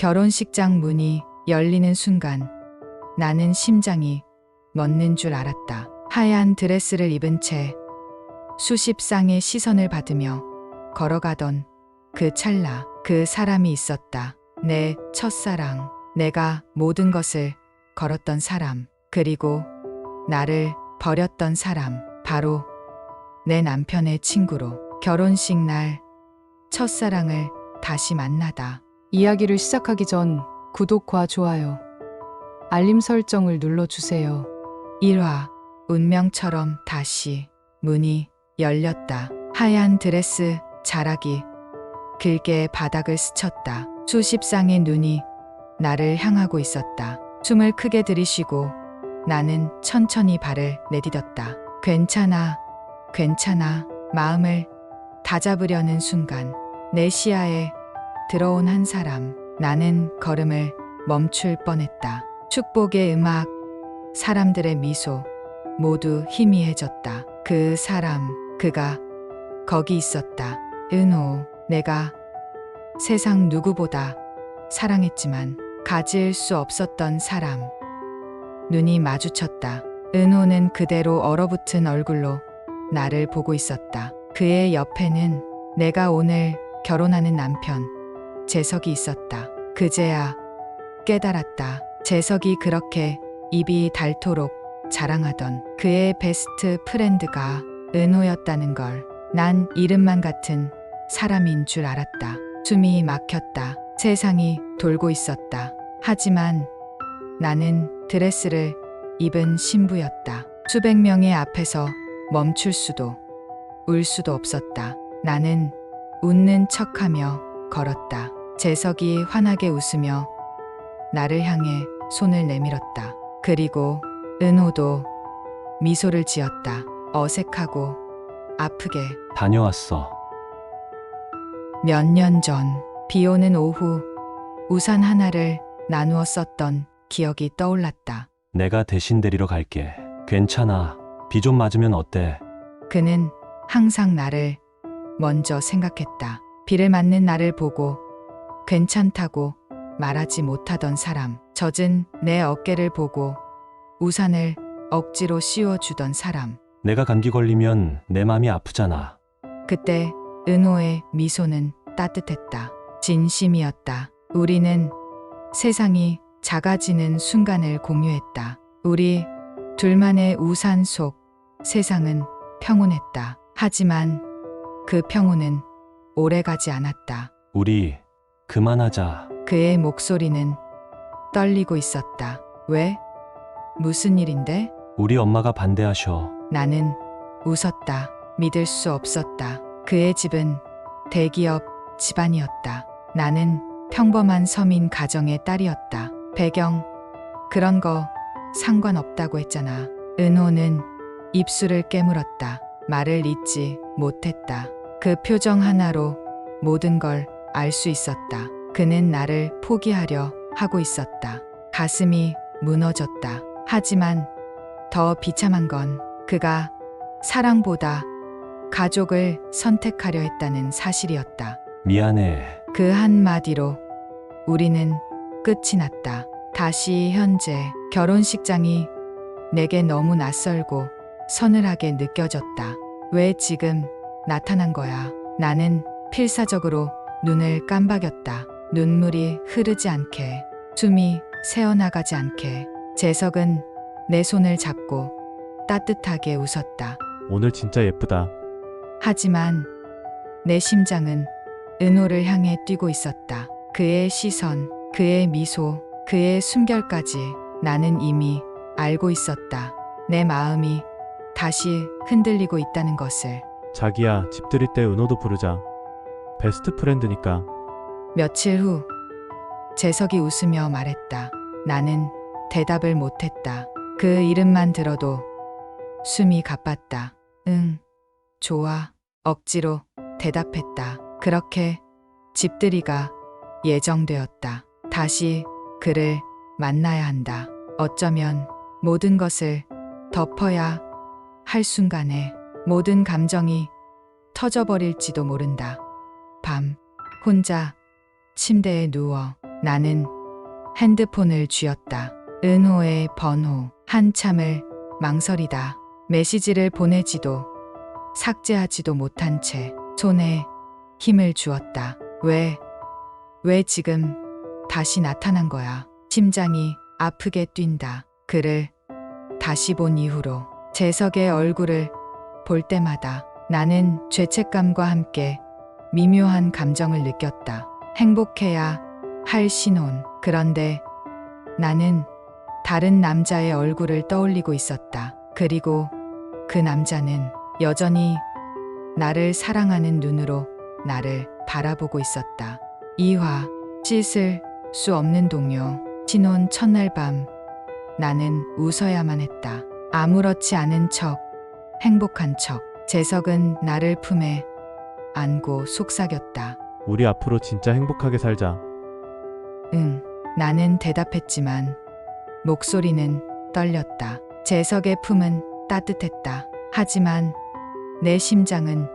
결혼식장 문이 열리는 순간 나는 심장이 멎는 줄 알았다. 하얀 드레스를 입은 채 수십 쌍의 시선을 받으며 걸어가던 그 찰나 그 사람이 있었다. 내 첫사랑, 내가 모든 것을 걸었던 사람, 그리고 나를 버렸던 사람, 바로 내 남편의 친구로. 결혼식 날 첫사랑을 다시 만나다. 이야기를 시작하기 전 구독과 좋아요, 알림 설정을 눌러주세요. 1화 운명처럼 다시 문이 열렸다. 하얀 드레스 자락이 길게 바닥을 스쳤다. 수십 쌍의 눈이 나를 향하고 있었다. 숨을 크게 들이쉬고 나는 천천히 발을 내디뎠다. 괜찮아, 괜찮아. 마음을 다잡으려는 순간 내 시야에 들어온 한 사람. 나는 걸음을 멈출 뻔했다. 축복의 음악, 사람들의 미소, 모두 희미해졌다. 그 사람, 그가 거기 있었다. 은호, 내가 세상 누구보다 사랑했지만 가질 수 없었던 사람. 눈이 마주쳤다. 은호는 그대로 얼어붙은 얼굴로 나를 보고 있었다. 그의 옆에는 내가 오늘 결혼하는 남편 재석이 있었다. 그제야 깨달았다. 재석이 그렇게 입이 닳도록 자랑하던 그의 베스트 프렌드가 은호였다는 걸. 난 이름만 같은 사람인 줄 알았다. 숨이 막혔다. 세상이 돌고 있었다. 하지만 나는 드레스를 입은 신부였다. 수백 명의 앞에서 멈출 수도 울 수도 없었다. 나는 웃는 척하며 걸었다. 재석이 환하게 웃으며 나를 향해 손을 내밀었다. 그리고 은호도 미소를 지었다. 어색하고 아프게. 다녀왔어. 몇 년 전 비 오는 오후 우산 하나를 나누어 썼던 기억이 떠올랐다. 내가 대신 데리러 갈게. 괜찮아. 비 좀 맞으면 어때? 그는 항상 나를 먼저 생각했다. 비를 맞는 나를 보고 괜찮다고 말하지 못하던 사람. 젖은 내 어깨를 보고 우산을 억지로 씌워주던 사람. 내가 감기 걸리면 내 맘이 아프잖아. 그때 은호의 미소는 따뜻했다. 진심이었다. 우리는 세상이 작아지는 순간을 공유했다. 우리 둘만의 우산 속 세상은 평온했다. 하지만 그 평온은 오래가지 않았다. 우리 그만하자. 그의 목소리는 떨리고 있었다. 왜? 무슨 일인데? 우리 엄마가 반대하셔. 나는 웃었다. 믿을 수 없었다. 그의 집은 대기업 집안이었다. 나는 평범한 서민 가정의 딸이었다. 배경, 그런 거 상관없다고 했잖아. 은호는 입술을 깨물었다. 말을 잇지 못했다. 그 표정 하나로 모든 걸 알 수 있었다. 그는 나를 포기하려 하고 있었다. 가슴이 무너졌다. 하지만 더 비참한 건 그가 사랑보다 가족을 선택하려 했다는 사실이었다. 미안해. 그 한마디로 우리는 끝이 났다. 다시 현재 결혼식장이 내게 너무 낯설고 서늘하게 느껴졌다. 왜 지금 나타난 거야? 나는 필사적으로 눈을 깜박였다. 눈물이 흐르지 않게, 숨이 새어나가지 않게. 재석은 내 손을 잡고 따뜻하게 웃었다. 오늘 진짜 예쁘다. 하지만 내 심장은 은호를 향해 뛰고 있었다. 그의 시선, 그의 미소, 그의 숨결까지 나는 이미 알고 있었다. 내 마음이 다시 흔들리고 있다는 것을. 자기야, 집 들일 때 은호도 부르자. 베스트 프렌드니까. 며칠 후 재석이 웃으며 말했다. 나는 대답을 못했다. 그 이름만 들어도 숨이 가빴다. 응, 좋아. 억지로 대답했다. 그렇게 집들이가 예정되었다. 다시 그를 만나야 한다. 어쩌면 모든 것을 덮어야 할 순간에 모든 감정이 터져버릴지도 모른다. 밤, 혼자 침대에 누워 나는 핸드폰을 쥐었다. 은호의 번호. 한참을 망설이다. 메시지를 보내지도 삭제하지도 못한 채 손에 힘을 주었다. 왜 지금 다시 나타난 거야? 심장이 아프게 뛴다. 그를 다시 본 이후로 재석의 얼굴을 볼 때마다 나는 죄책감과 함께 미묘한 감정을 느꼈다. 행복해야 할 신혼. 그런데 나는 다른 남자의 얼굴을 떠올리고 있었다. 그리고 그 남자는 여전히 나를 사랑하는 눈으로 나를 바라보고 있었다. 이화, 씻을 수 없는 동요. 신혼 첫날 밤 나는 웃어야만 했다. 아무렇지 않은 척, 행복한 척. 재석은 나를 품에 안고 속삭였다. 우리 앞으로 진짜 행복하게 살자. 응, 나는 대답했지만 목소리는 떨렸다. 재석의 품은 따뜻했다. 하지만 내 심장은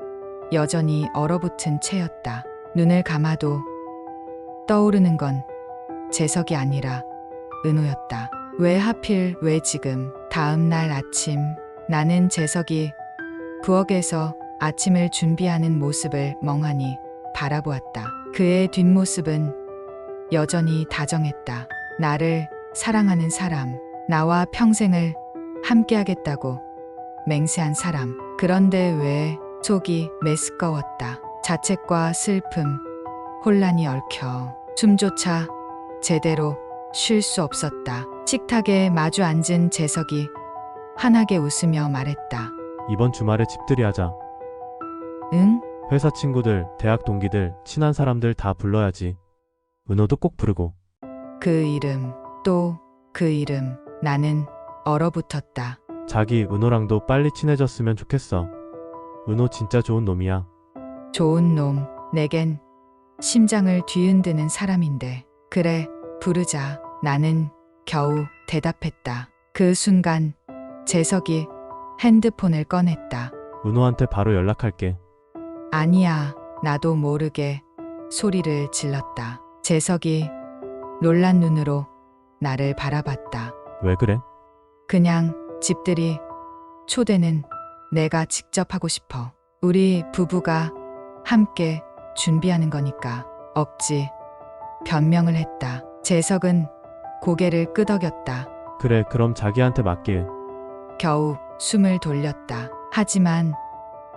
여전히 얼어붙은 채였다. 눈을 감아도 떠오르는 건 재석이 아니라 은호였다. 왜 하필 왜 지금? 다음 날 아침 나는 재석이 부엌에서 아침을 준비하는 모습을 멍하니 바라보았다. 그의 뒷모습은 여전히 다정했다. 나를 사랑하는 사람, 나와 평생을 함께하겠다고 맹세한 사람. 그런데 왜 속이 메스꺼웠다. 자책과 슬픔, 혼란이 얽혀 숨조차 제대로 쉴 수 없었다. 식탁에 마주 앉은 재석이 환하게 웃으며 말했다. 이번 주말에 집들이 하자. 응? 회사 친구들, 대학 동기들, 친한 사람들 다 불러야지. 은호도 꼭 부르고. 그 이름, 또 그 이름. 나는 얼어붙었다. 자기 은호랑도 빨리 친해졌으면 좋겠어. 은호 진짜 좋은 놈이야. 좋은 놈, 내겐 심장을 뒤흔드는 사람인데. 그래, 부르자. 나는 겨우 대답했다. 그 순간 재석이 핸드폰을 꺼냈다. 은호한테 바로 연락할게. 아니야, 나도 모르게 소리를 질렀다. 재석이 놀란 눈으로 나를 바라봤다. 왜 그래? 그냥 집들이 초대는 내가 직접 하고 싶어. 우리 부부가 함께 준비하는 거니까. 억지 변명을 했다. 재석은 고개를 끄덕였다. 그래, 그럼 자기한테 맡길. 겨우 숨을 돌렸다. 하지만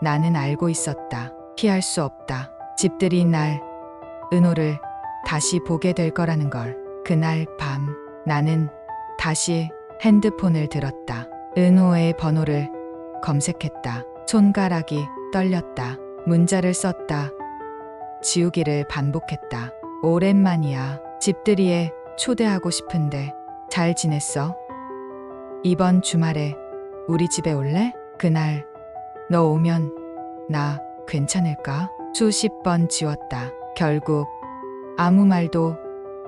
나는 알고 있었다. 피할 수 없다. 집들이 날 은호를 다시 보게 될 거라는 걸. 그날 밤 나는 다시 핸드폰을 들었다. 은호의 번호를 검색했다. 손가락이 떨렸다. 문자를 썼다. 지우기를 반복했다. 오랜만이야. 집들이에 초대하고 싶은데 잘 지냈어? 이번 주말에 우리 집에 올래? 그날 너 오면 나 괜찮을까? 수십 번 지웠다. 결국 아무 말도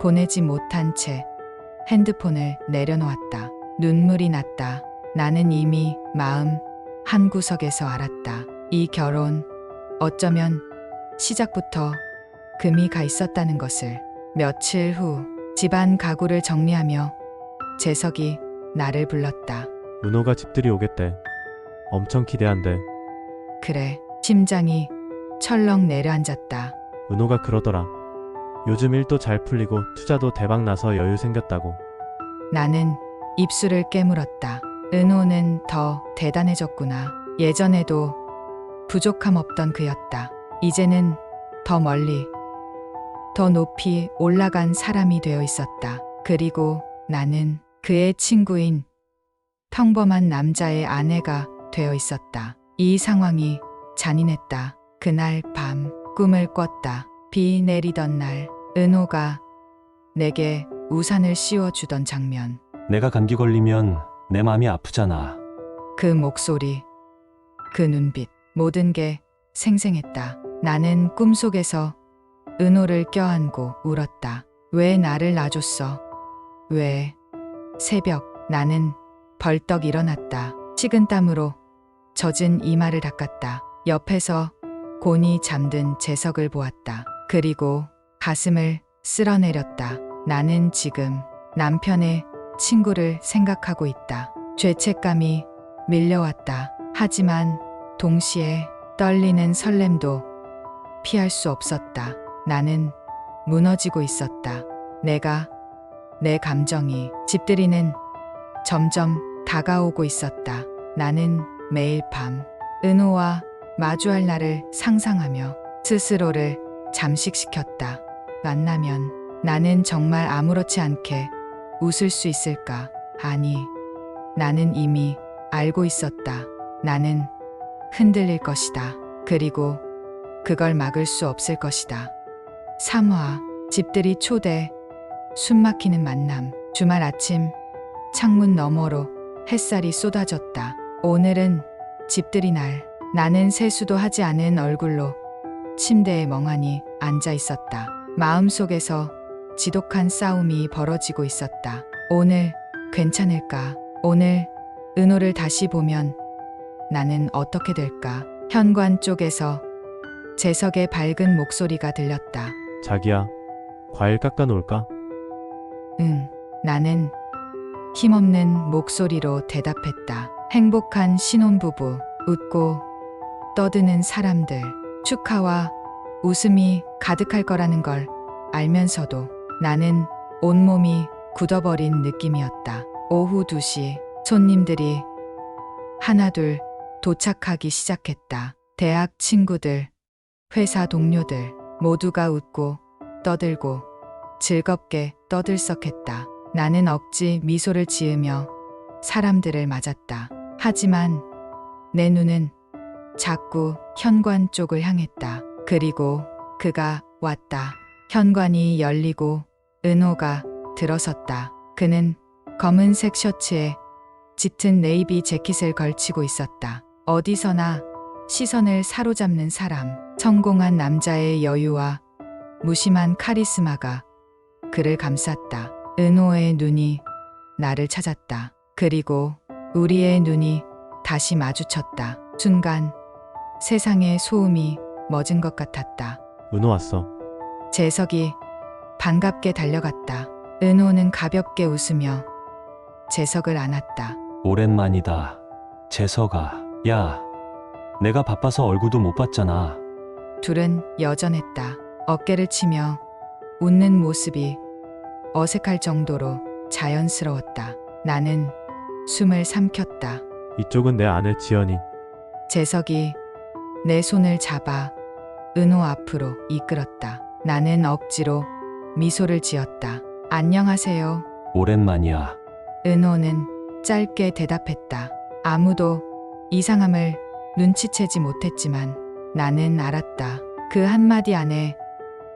보내지 못한 채 핸드폰을 내려놓았다. 눈물이 났다. 나는 이미 마음 한구석에서 알았다. 이 결혼 어쩌면 시작부터 금이 가 있었다는 것을. 며칠 후 집안 가구를 정리하며 재석이 나를 불렀다. 은호가 집들이 오겠대. 엄청 기대한대. 그래, 심장이 철렁 내려앉았다. 은호가 그러더라. 요즘 일도 잘 풀리고 투자도 대박 나서 여유 생겼다고. 나는 입술을 깨물었다. 은호는 더 대단해졌구나. 예전에도 부족함 없던 그였다. 이제는 더 멀리, 더 높이 올라간 사람이 되어 있었다. 그리고 나는 그의 친구인 평범한 남자의 아내가 되어 있었다. 이 상황이 잔인했다. 그날 밤 꿈을 꿨다. 비 내리던 날 은호가 내게 우산을 씌워주던 장면. 내가 감기 걸리면 내 마음이 아프잖아. 그 목소리, 그 눈빛, 모든 게 생생했다. 나는 꿈속에서 은호를 껴안고 울었다. 왜 나를 놔줬어? 왜? 새벽 나는 벌떡 일어났다. 식은땀으로 젖은 이마를 닦았다. 옆에서 곤히 잠든 재석을 보았다. 그리고 가슴을 쓸어내렸다. 나는 지금 남편의 친구를 생각하고 있다. 죄책감이 밀려왔다. 하지만 동시에 떨리는 설렘도 피할 수 없었다. 나는 무너지고 있었다. 내 감정이 집들이는 점점 다가오고 있었다. 나는 매일 밤 은호와 마주할 날을 상상하며 스스로를 잠식시켰다. 만나면 나는 정말 아무렇지 않게 웃을 수 있을까? 아니, 나는 이미 알고 있었다. 나는 흔들릴 것이다. 그리고 그걸 막을 수 없을 것이다. 3화 집들이 초대 숨막히는 만남. 주말 아침 창문 너머로 햇살이 쏟아졌다. 오늘은 집들이 날. 나는 세수도 하지 않은 얼굴로 침대에 멍하니 앉아 있었다. 마음속에서 지독한 싸움이 벌어지고 있었다. 오늘 괜찮을까? 오늘 은호를 다시 보면 나는 어떻게 될까? 현관 쪽에서 재석의 밝은 목소리가 들렸다. 자기야, 과일 깎아 놓을까? 응. 나는 힘없는 목소리로 대답했다. 행복한 신혼부부, 웃고 떠드는 사람들, 축하와 웃음이 가득할 거라는 걸 알면서도 나는 온몸이 굳어버린 느낌이었다. 오후 2시 손님들이 하나둘 도착하기 시작했다. 대학 친구들, 회사 동료들 모두가 웃고 떠들고 즐겁게 떠들썩했다. 나는 억지 미소를 지으며 사람들을 맞았다. 하지만 내 눈은 자꾸 현관 쪽을 향했다. 그리고 그가 왔다. 현관이 열리고 은호가 들어섰다. 그는 검은색 셔츠에 짙은 네이비 재킷을 걸치고 있었다. 어디서나 시선을 사로잡는 사람, 성공한 남자의 여유와 무심한 카리스마가 그를 감쌌다. 은호의 눈이 나를 찾았다. 그리고 우리의 눈이 다시 마주쳤다. 순간 세상의 소음이 멎은 것 같았다. 은호 왔어. 재석이 반갑게 달려갔다. 은호는 가볍게 웃으며 재석을 안았다. 오랜만이다. 재석아. 야, 내가 바빠서 얼굴도 못 봤잖아. 둘은 여전했다. 어깨를 치며 웃는 모습이 어색할 정도로 자연스러웠다. 나는 숨을 삼켰다. 이쪽은 내 아내 지연이. 재석이 내 손을 잡아 은호 앞으로 이끌었다. 나는 억지로 미소를 지었다. 안녕하세요. 오랜만이야. 은호는 짧게 대답했다. 아무도 이상함을 눈치채지 못했지만 나는 알았다. 그 한마디 안에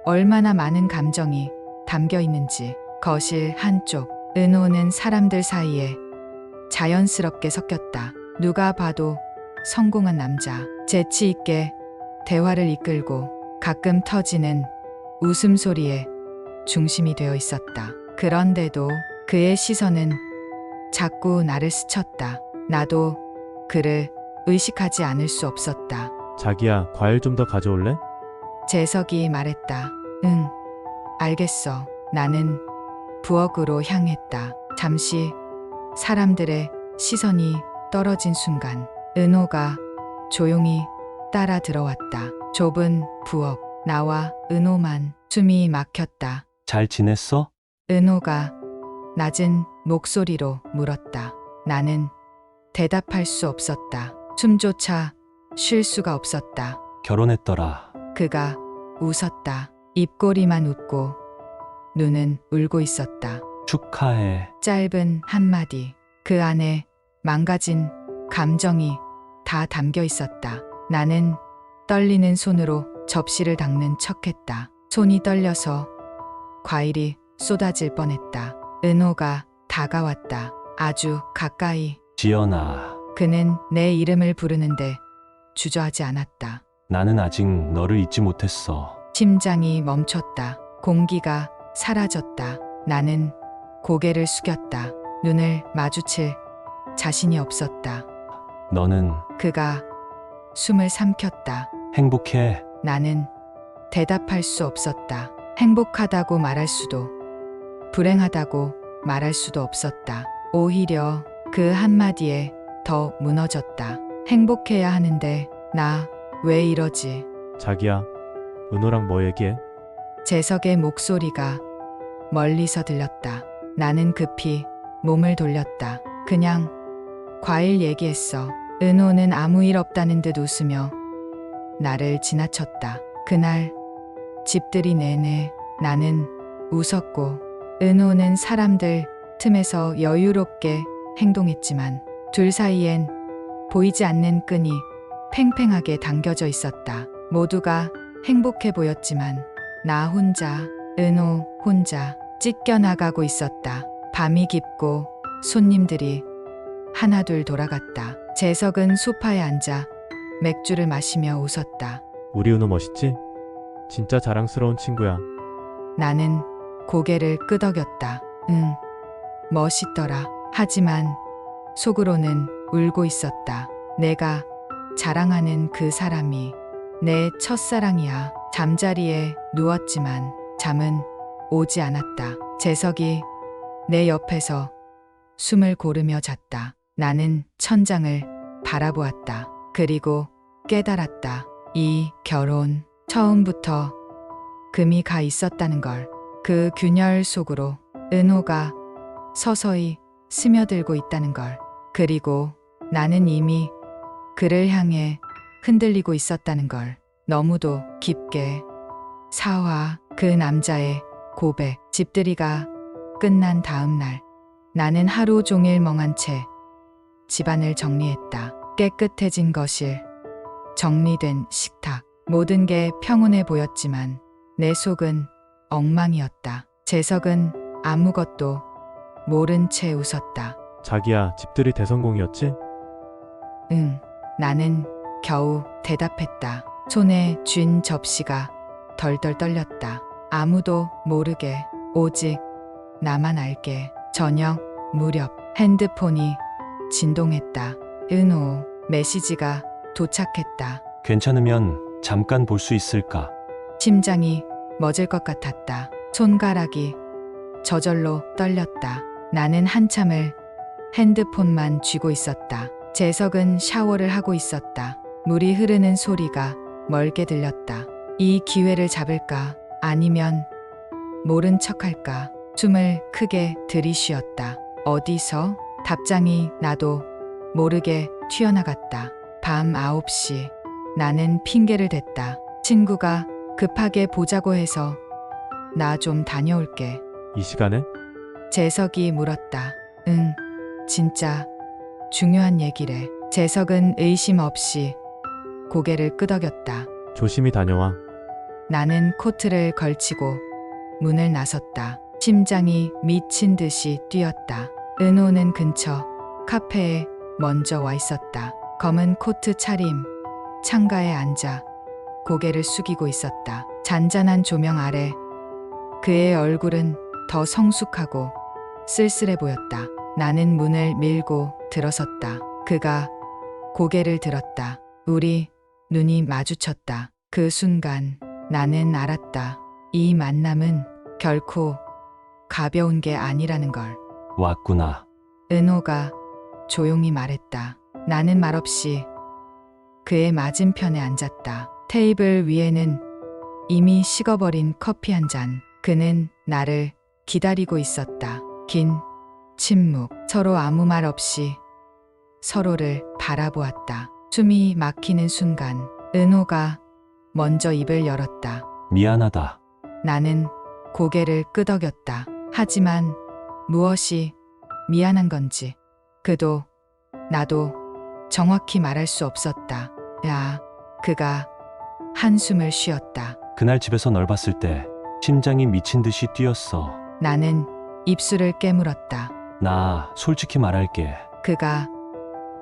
얼마나 많은 감정이 담겨 있는지. 거실 한쪽, 은호는 사람들 사이에 자연스럽게 섞였다. 누가 봐도 성공한 남자, 재치 있게 대화를 이끌고 가끔 터지는 웃음소리에 중심이 되어 있었다. 그런데도 그의 시선은 자꾸 나를 스쳤다. 나도 그를 의식하지 않을 수 없었다. 자기야, 과일 좀 더 가져올래? 재석이 말했다. 응, 알겠어. 나는 부엌으로 향했다. 잠시 사람들의 시선이 떨어진 순간 은호가 조용히 따라 들어왔다. 좁은 부엌, 나와 은호만. 숨이 막혔다. 잘 지냈어? 은호가 낮은 목소리로 물었다. 나는 대답할 수 없었다. 숨조차 쉴 수가 없었다. 결혼했더라. 그가 웃었다. 입꼬리만 웃고 눈은 울고 있었다. 축하해. 짧은 한마디. 그 안에 망가진 감정이 다 담겨 있었다. 나는 떨리는 손으로 접시를 닦는 척했다. 손이 떨려서 과일이 쏟아질 뻔했다. 은호가 다가왔다. 아주 가까이. 지연아. 그는 내 이름을 부르는데 주저하지 않았다. 나는 아직 너를 잊지 못했어. 심장이 멈췄다. 공기가 사라졌다. 나는 고개를 숙였다. 눈을 마주칠 자신이 없었다. 너는 그가 숨을 삼켰다. 행복해. 나는 대답할 수 없었다. 행복하다고 말할 수도 불행하다고 말할 수도 없었다. 오히려 그 한마디에 더 무너졌다. 행복해야 하는데 나 왜 이러지? 자기야, 은호랑 뭐 얘기해? 재석의 목소리가 멀리서 들렸다. 나는 급히 몸을 돌렸다. 그냥 과일 얘기했어. 은호는 아무 일 없다는 듯 웃으며 나를 지나쳤다. 그날 집들이 내내 나는 웃었고 은호는 사람들 틈에서 여유롭게 행동했지만 둘 사이엔 보이지 않는 끈이 팽팽하게 당겨져 있었다. 모두가 행복해 보였지만 나 혼자, 은호 혼자 찢겨나가고 있었다. 밤이 깊고 손님들이 하나둘 돌아갔다. 재석은 소파에 앉아 맥주를 마시며 웃었다. 우리 은호 멋있지? 진짜 자랑스러운 친구야. 나는 고개를 끄덕였다. 응, 멋있더라. 하지만 속으로는 울고 있었다. 내가 자랑하는 그 사람이 내 첫사랑이야. 잠자리에 누웠지만 잠은 오지 않았다. 재석이 내 옆에서 숨을 고르며 잤다. 나는 천장을 바라보았다. 그리고 깨달았다. 이 결혼 처음부터 금이 가 있었다는 걸. 그 균열 속으로 은호가 서서히 스며들고 있다는 걸. 그리고 나는 이미 그를 향해 흔들리고 있었다는 걸. 너무도 깊게. 사화 그 남자의 고백. 집들이가 끝난 다음 날 나는 하루 종일 멍한 채 집안을 정리했다. 깨끗해진 거실, 정리된 식탁. 모든 게 평온해 보였지만 내 속은 엉망이었다. 재석은 아무것도 모른 채 웃었다. 자기야, 집들이 대성공이었지? 응. 나는 겨우 대답했다. 손에 쥔 접시가 덜덜 떨렸다. 아무도 모르게, 오직 나만 알게. 저녁 무렵 핸드폰이 진동했다. 은호 메시지가 도착했다. 괜찮으면 잠깐 볼 수 있을까? 심장이 멎을 것 같았다. 손가락이 저절로 떨렸다. 나는 한참을 핸드폰만 쥐고 있었다. 재석은 샤워를 하고 있었다. 물이 흐르는 소리가 멀게 들렸다. 이 기회를 잡을까? 아니면 모른 척할까? 숨을 크게 들이쉬었다. 어디서? 답장이 나도 모르게 튀어나갔다. 밤 9시. 나는 핑계를 댔다. 친구가 급하게 보자고 해서 나 좀 다녀올게. 이 시간에? 재석이 물었다. 응, 진짜 중요한 얘기래. 재석은 의심 없이 고개를 끄덕였다. 조심히 다녀와. 나는 코트를 걸치고 문을 나섰다. 심장이 미친 듯이 뛰었다. 은호는 근처 카페에 먼저 와 있었다. 검은 코트 차림, 창가에 앉아 고개를 숙이고 있었다. 잔잔한 조명 아래 그의 얼굴은 더 성숙하고 쓸쓸해 보였다. 나는 문을 밀고 들어섰다. 그가 고개를 들었다. 우리 눈이 마주쳤다. 그 순간 나는 알았다. 이 만남은 결코 가벼운 게 아니라는 걸. 왔구나. 은호가 조용히 말했다. 나는 말없이 그의 맞은편에 앉았다. 테이블 위에는 이미 식어버린 커피 한 잔. 그는 나를 기다리고 있었다. 긴 침묵. 서로 아무 말 없이 서로를 바라보았다. 숨이 막히는 순간 은호가 먼저 입을 열었다. 미안하다. 나는 고개를 끄덕였다. 하지만 무엇이 미안한 건지 그도 나도 정확히 말할 수 없었다. 야, 그가 한숨을 쉬었다. 그날 집에서 널 봤을 때 심장이 미친 듯이 뛰었어. 나는 입술을 깨물었다. 나 솔직히 말할게. 그가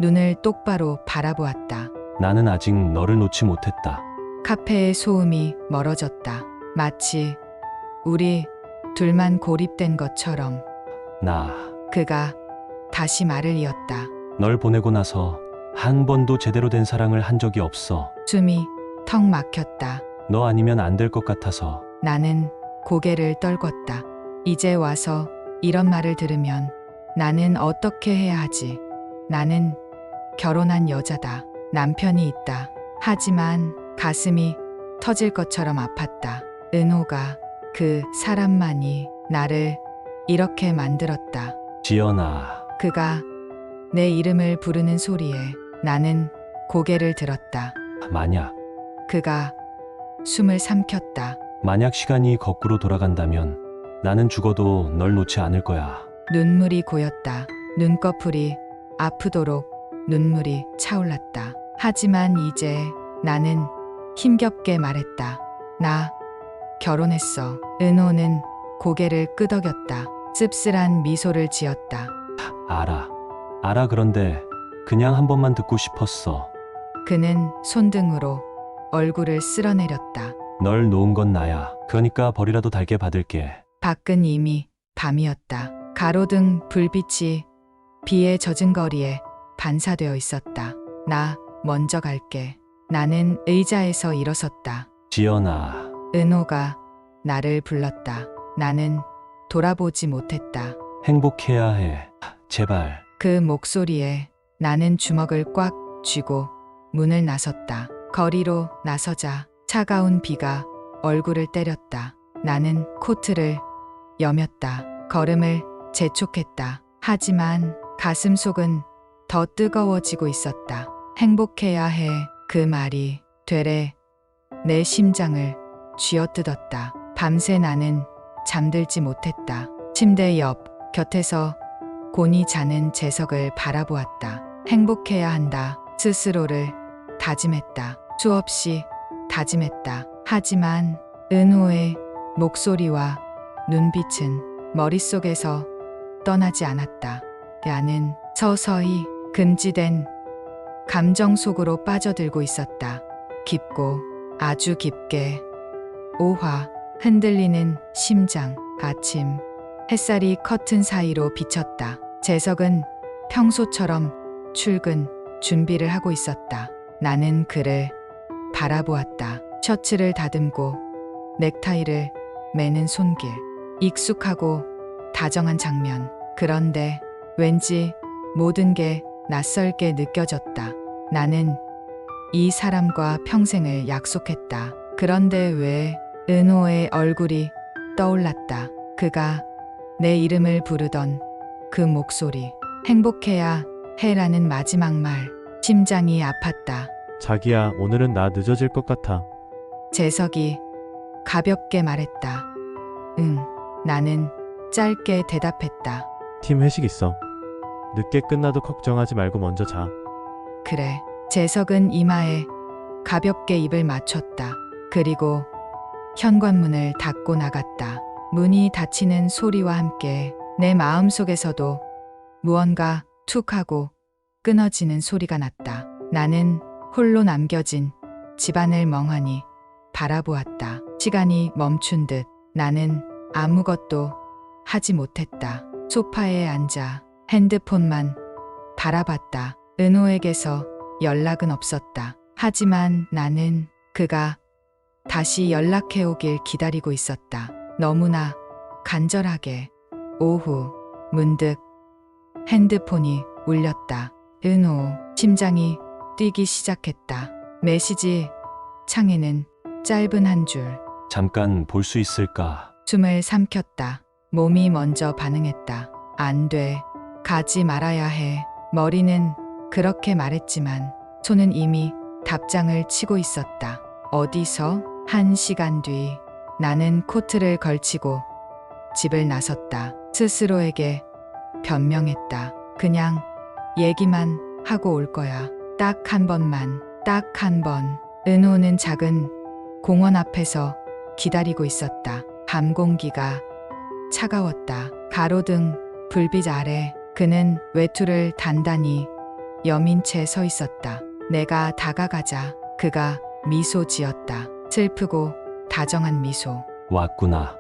눈을 똑바로 바라보았다. 나는 아직 너를 놓지 못했다. 카페의 소음이 멀어졌다. 마치 우리 둘만 고립된 것처럼. 나 그가 다시 말을 이었다. 널 보내고 나서 한 번도 제대로 된 사랑을 한 적이 없어. 숨이 턱 막혔다. 너 아니면 안 될 것 같아서. 나는 고개를 떨궜다. 이제 와서 이런 말을 들으면 나는 어떻게 해야 하지? 나는 결혼한 여자다. 남편이 있다. 하지만 가슴이 터질 것처럼 아팠다. 은호가 그 사람만이 나를 이렇게 만들었다. 지연아, 그가 내 이름을 부르는 소리에 나는 고개를 들었다. 만약, 그가 숨을 삼켰다. 만약 시간이 거꾸로 돌아간다면 나는 죽어도 널 놓지 않을 거야. 눈물이 고였다. 눈꺼풀이 아프도록 눈물이 차올랐다. 하지만 이제 나는 힘겹게 말했다. 나 결혼했어. 은호는 고개를 끄덕였다. 씁쓸한 미소를 지었다. 알아. 그런데 그냥 한 번만 듣고 싶었어. 그는 손등으로 얼굴을 쓸어내렸다. 널 놓은 건 나야. 그러니까 벌이라도 달게 받을게. 밖은 이미 밤이었다. 가로등 불빛이 비에 젖은 거리에 반사되어 있었다. 나 먼저 갈게. 나는 의자에서 일어섰다. 지연아, 은호가 나를 불렀다. 나는 돌아보지 못했다. 행복해야 해. 제발. 그 목소리에 나는 주먹을 꽉 쥐고 문을 나섰다. 거리로 나서자 차가운 비가 얼굴을 때렸다. 나는 코트를 여몄다. 걸음을 재촉했다. 하지만 가슴 속은 더 뜨거워지고 있었다. 행복해야 해. 그 말이 되레 내 심장을 쥐어뜯었다. 밤새 나는 잠들지 못했다. 침대 옆 곁에서 곤히 자는 재석을 바라보았다. 행복해야 한다. 스스로를 다짐했다. 수없이 다짐했다. 하지만 은호의 목소리와 눈빛은 머릿속에서 떠나지 않았다. 나는 서서히 금지된 감정 속으로 빠져들고 있었다. 깊고 아주 깊게. 오화 흔들리는 심장. 아침 햇살이 커튼 사이로 비쳤다. 재석은 평소처럼 출근 준비를 하고 있었다. 나는 그를 바라보았다. 셔츠를 다듬고 넥타이를 매는 손길. 익숙하고 다정한 장면. 그런데 왠지 모든 게 낯설게 느껴졌다. 나는 이 사람과 평생을 약속했다. 그런데 왜 은호의 얼굴이 떠올랐다. 그가 내 이름을 부르던 그 목소리. 행복해야 해라는 마지막 말. 심장이 아팠다. 자기야, 오늘은 나 늦어질 것 같아. 재석이 가볍게 말했다. 응. 나는 짧게 대답했다. 팀 회식 있어. 늦게 끝나도 걱정하지 말고 먼저 자. 그래. 재석은 이마에 가볍게 입을 맞췄다. 그리고 현관문을 닫고 나갔다. 문이 닫히는 소리와 함께 내 마음속에서도 무언가 툭 하고 끊어지는 소리가 났다. 나는 홀로 남겨진 집안을 멍하니 바라보았다. 시간이 멈춘 듯. 나는 아무것도 하지 못했다. 소파에 앉아 핸드폰만 바라봤다. 은호에게서 연락은 없었다. 하지만 나는 그가 다시 연락해 오길 기다리고 있었다. 너무나 간절하게. 오후 문득 핸드폰이 울렸다. 은호. 심장이 뛰기 시작했다. 메시지 창에는 짧은 한 줄. 잠깐 볼 수 있을까? 숨을 삼켰다. 몸이 먼저 반응했다. 안 돼. 가지 말아야 해. 머리는 그렇게 말했지만 손은 이미 답장을 치고 있었다. 어디서? 1시간 뒤. 나는 코트를 걸치고 집을 나섰다. 스스로에게 변명했다. 그냥 얘기만 하고 올 거야. 딱 한 번만. 딱 한 번. 은호는 작은 공원 앞에서 기다리고 있었다. 밤 공기가 차가웠다. 가로등 불빛 아래 그는 외투를 단단히 여민 채 서 있었다. 내가 다가가자 그가 미소 지었다. 슬프고 다정한 미소. 왔구나.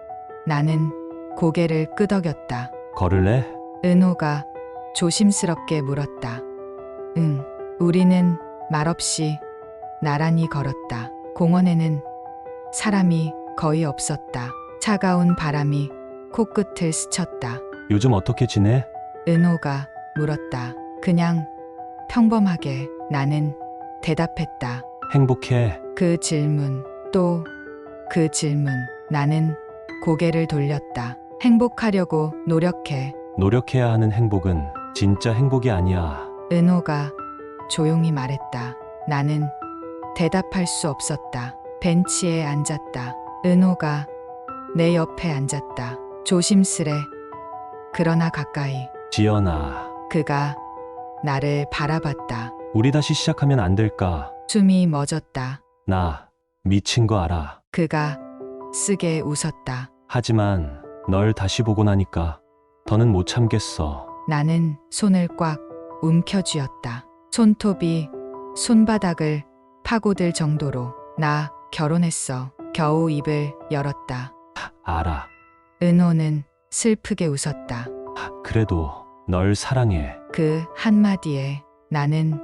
나는 고개를 끄덕였다. 걸을래? 은호가 조심스럽게 물었다. 응. 우리는 말없이 나란히 걸었다. 공원에는 사람이 거의 없었다. 차가운 바람이 코끝을 스쳤다. 요즘 어떻게 지내? 은호가 물었다. 그냥 평범하게. 나는 대답했다. 행복해. 그 질문, 또 그 질문. 나는 고개를 돌렸다. 행복하려고 노력해. 노력해야 하는 행복은 진짜 행복이 아니야. 은호가 조용히 말했다. 나는 대답할 수 없었다. 벤치에 앉았다. 은호가 내 옆에 앉았다. 조심스레, 그러나 가까이. 지연아, 그가 나를 바라봤다. 우리 다시 시작하면 안 될까? 숨이 멎었다. 나 미친 거 알아. 그가 쓰게 웃었다. 하지만 널 다시 보고 나니까 더는 못 참겠어. 나는 손을 꽉 움켜쥐었다. 손톱이 손바닥을 파고들 정도로. 나 결혼했어. 겨우 입을 열었다. 알아. 은호는 슬프게 웃었다. 그래도 널 사랑해. 그 한마디에 나는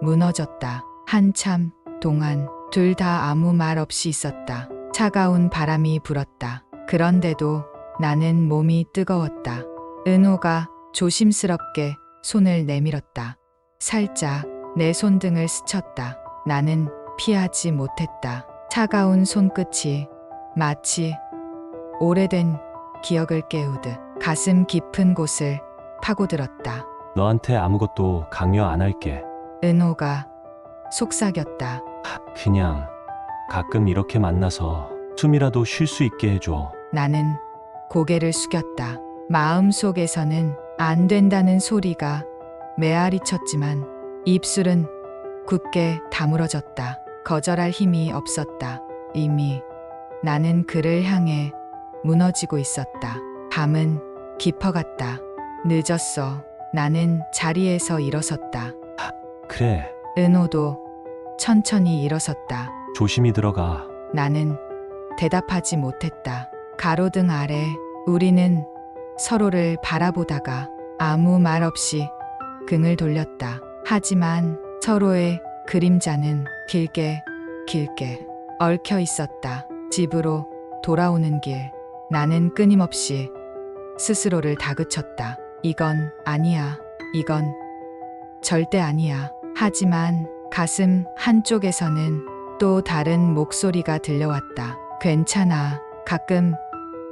무너졌다. 한참 동안 둘 다 아무 말 없이 있었다. 차가운 바람이 불었다. 그런데도 나는 몸이 뜨거웠다. 은호가 조심스럽게 손을 내밀었다. 살짝 내 손등을 스쳤다. 나는 피하지 못했다. 차가운 손끝이 마치 오래된 기억을 깨우듯 가슴 깊은 곳을 파고들었다. 너한테 아무것도 강요 안 할게. 은호가 속삭였다. 그냥 가끔 이렇게 만나서 숨이라도 쉴 수 있게 해줘. 나는 고개를 숙였다. 마음속에서는 안 된다는 소리가 메아리 쳤지만 입술은 굳게 다물어졌다. 거절할 힘이 없었다. 이미 나는 그를 향해 무너지고 있었다. 밤은 깊어갔다. 늦었어. 나는 자리에서 일어섰다. 그래, 은호도 천천히 일어섰다. 조심히 들어가. 나는 대답하지 못했다. 가로등 아래 우리는 서로를 바라보다가 아무 말 없이 등을 돌렸다. 하지만 서로의 그림자는 길게 얽혀 있었다. 집으로 돌아오는 길, 나는 끊임없이 스스로를 다그쳤다. 이건 아니야. 이건 절대 아니야. 하지만 가슴 한쪽에서는 또 다른 목소리가 들려왔다. 괜찮아. 가끔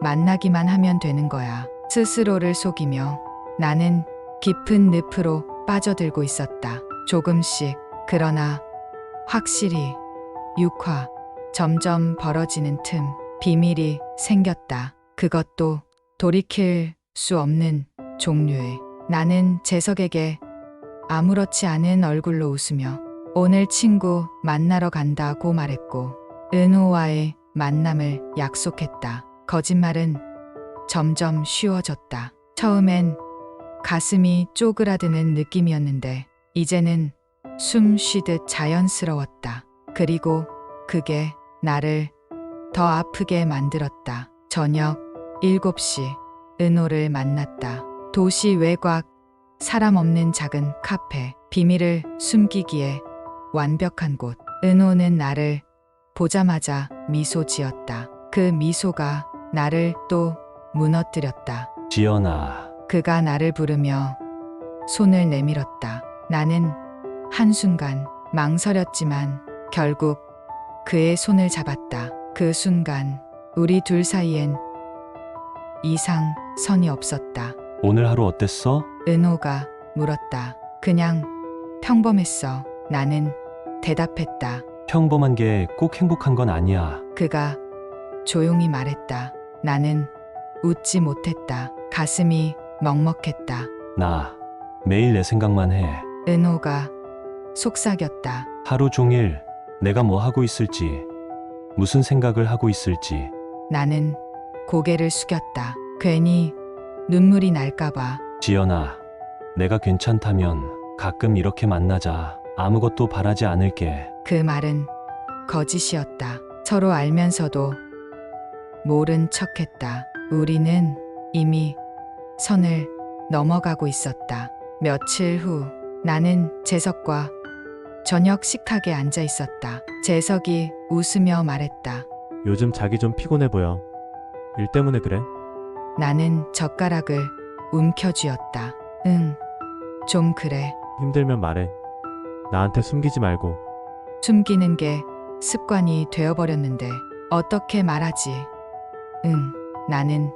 만나기만 하면 되는 거야. 스스로를 속이며 나는 깊은 늪으로 빠져들고 있었다. 조금씩, 그러나 확실히. 6화. 점점 벌어지는 틈. 비밀이 생겼다. 그것도 돌이킬 수 없는 종류의. 나는 재석에게 아무렇지 않은 얼굴로 웃으며 오늘 친구 만나러 간다고 말했고 은호와의 만남을 약속했다. 거짓말은 점점 쉬워졌다. 처음엔 가슴이 쪼그라드는 느낌이었는데 이제는 숨 쉬듯 자연스러웠다. 그리고 그게 나를 더 아프게 만들었다. 저녁 7시 은호를 만났다. 도시 외곽 사람 없는 작은 카페. 비밀을 숨기기에 완벽한 곳. 은호는 나를 보자마자 미소 지었다. 그 미소가 나를 또 무너뜨렸다. 지연아, 그가 나를 부르며 손을 내밀었다. 나는 한순간 망설였지만 결국 그의 손을 잡았다. 그 순간 우리 둘 사이엔 이상선이 없었다. 오늘 하루 어땠어? 은호가 물었다. 그냥 평범했어. 나는 대답했다. 평범한 게 꼭 행복한 건 아니야. 그가 조용히 말했다. 나는 웃지 못했다. 가슴이 먹먹했다. 나 매일 내 생각만 해. 은호가 속삭였다. 하루 종일 내가 뭐 하고 있을지, 무슨 생각을 하고 있을지. 나는 고개를 숙였다. 괜히 눈물이 날까봐. 지연아, 내가 괜찮다면 가끔 이렇게 만나자. 아무것도 바라지 않을게. 그 말은 거짓이었다. 서로 알면서도 모른 척했다. 우리는 이미 선을 넘어가고 있었다. 며칠 후 나는 재석과 저녁 식탁에 앉아 있었다. 재석이 웃으며 말했다. 요즘 자기 좀 피곤해 보여. 일 때문에 그래? 나는 젓가락을 움켜쥐었다. 응, 좀 그래. 힘들면 말해. 나한테 숨기지 말고. 숨기는 게 습관이 되어버렸는데 어떻게 말하지? 응, 나는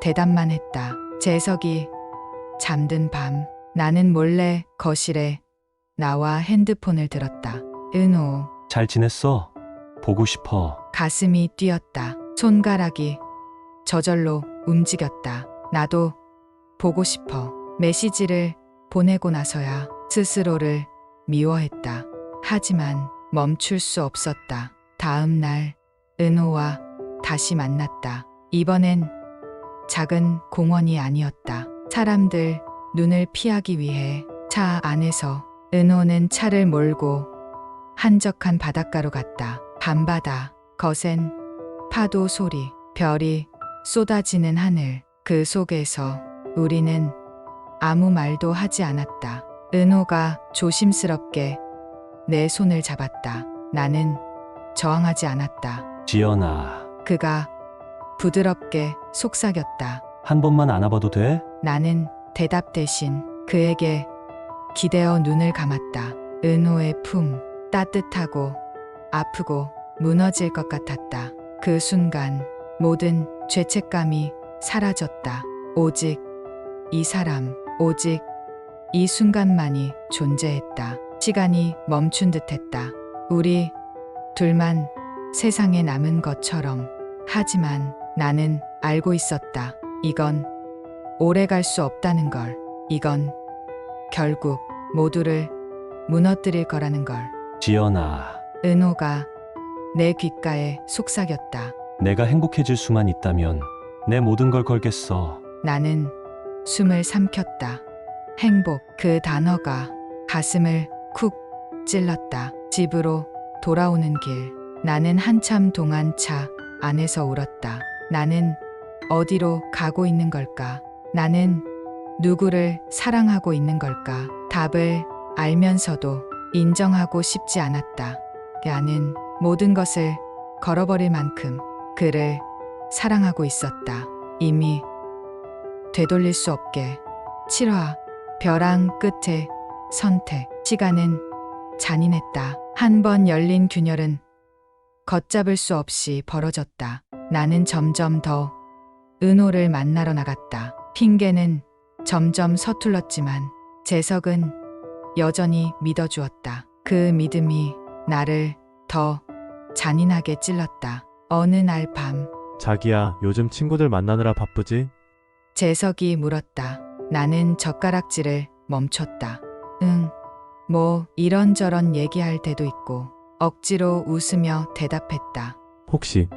대답만 했다. 재석이 잠든 밤, 나는 몰래 거실에 나와 핸드폰을 들었다. 은호, 잘 지냈어? 보고 싶어. 가슴이 뛰었다. 손가락이 저절로 움직였다. 나도 보고 싶어. 메시지를 보내고 나서야 스스로를 미워했다. 하지만 멈출 수 없었다. 다음 날 은호와 다시 만났다. 이번엔 작은 공원이 아니었다. 사람들 눈을 피하기 위해 차 안에서 은호는 차를 몰고 한적한 바닷가로 갔다. 밤바다, 거센 파도 소리, 별이 쏟아지는 하늘, 그 속에서 우리는 아무 말도 하지 않았다. 은호가 조심스럽게 내 손을 잡았다. 나는 저항하지 않았다. 지연아, 그가 부드럽게 속삭였다. 한 번만 안아봐도 돼? 나는 대답 대신 그에게 기대어 눈을 감았다. 은호의 품, 따뜻하고 아프고 무너질 것 같았다. 그 순간 모든 죄책감이 사라졌다. 오직 이 사람, 오직 이 순간만이 존재했다. 시간이 멈춘 듯했다. 우리 둘만 세상에 남은 것처럼. 하지만 나는 알고 있었다. 이건 오래 갈 수 없다는 걸. 이건 결국 모두를 무너뜨릴 거라는 걸. 지연아, 은호가 내 귓가에 속삭였다. 내가 행복해질 수만 있다면 내 모든 걸 걸겠어. 나는 숨을 삼켰다. 행복, 그 단어가 가슴을 쿡 찔렀다. 집으로 돌아오는 길, 나는 한참 동안 차 안에서 울었다. 나는 어디로 가고 있는 걸까? 나는 누구를 사랑하고 있는 걸까? 답을 알면서도 인정하고 싶지 않았다. 나는 모든 것을 걸어버릴 만큼 그를 사랑하고 있었다. 이미 되돌릴 수 없게. 7화, 벼랑 끝에 선택. 시간은 잔인했다. 한 번 열린 균열은 걷잡을 수 없이 벌어졌다. 나는 점점 더 은호를 만나러 나갔다. 핑계는 점점 서툴렀지만 재석은 여전히 믿어주었다. 그 믿음이 나를 더 잔인하게 찔렀다. 어느 날 밤, 자기야, 요즘 친구들 만나느라 바쁘지? 재석이 물었다. 나는 젓가락질을 멈췄다. 응, 뭐 이런저런 얘기할 때도 있고. 억지로 웃으며 대답했다. 혹시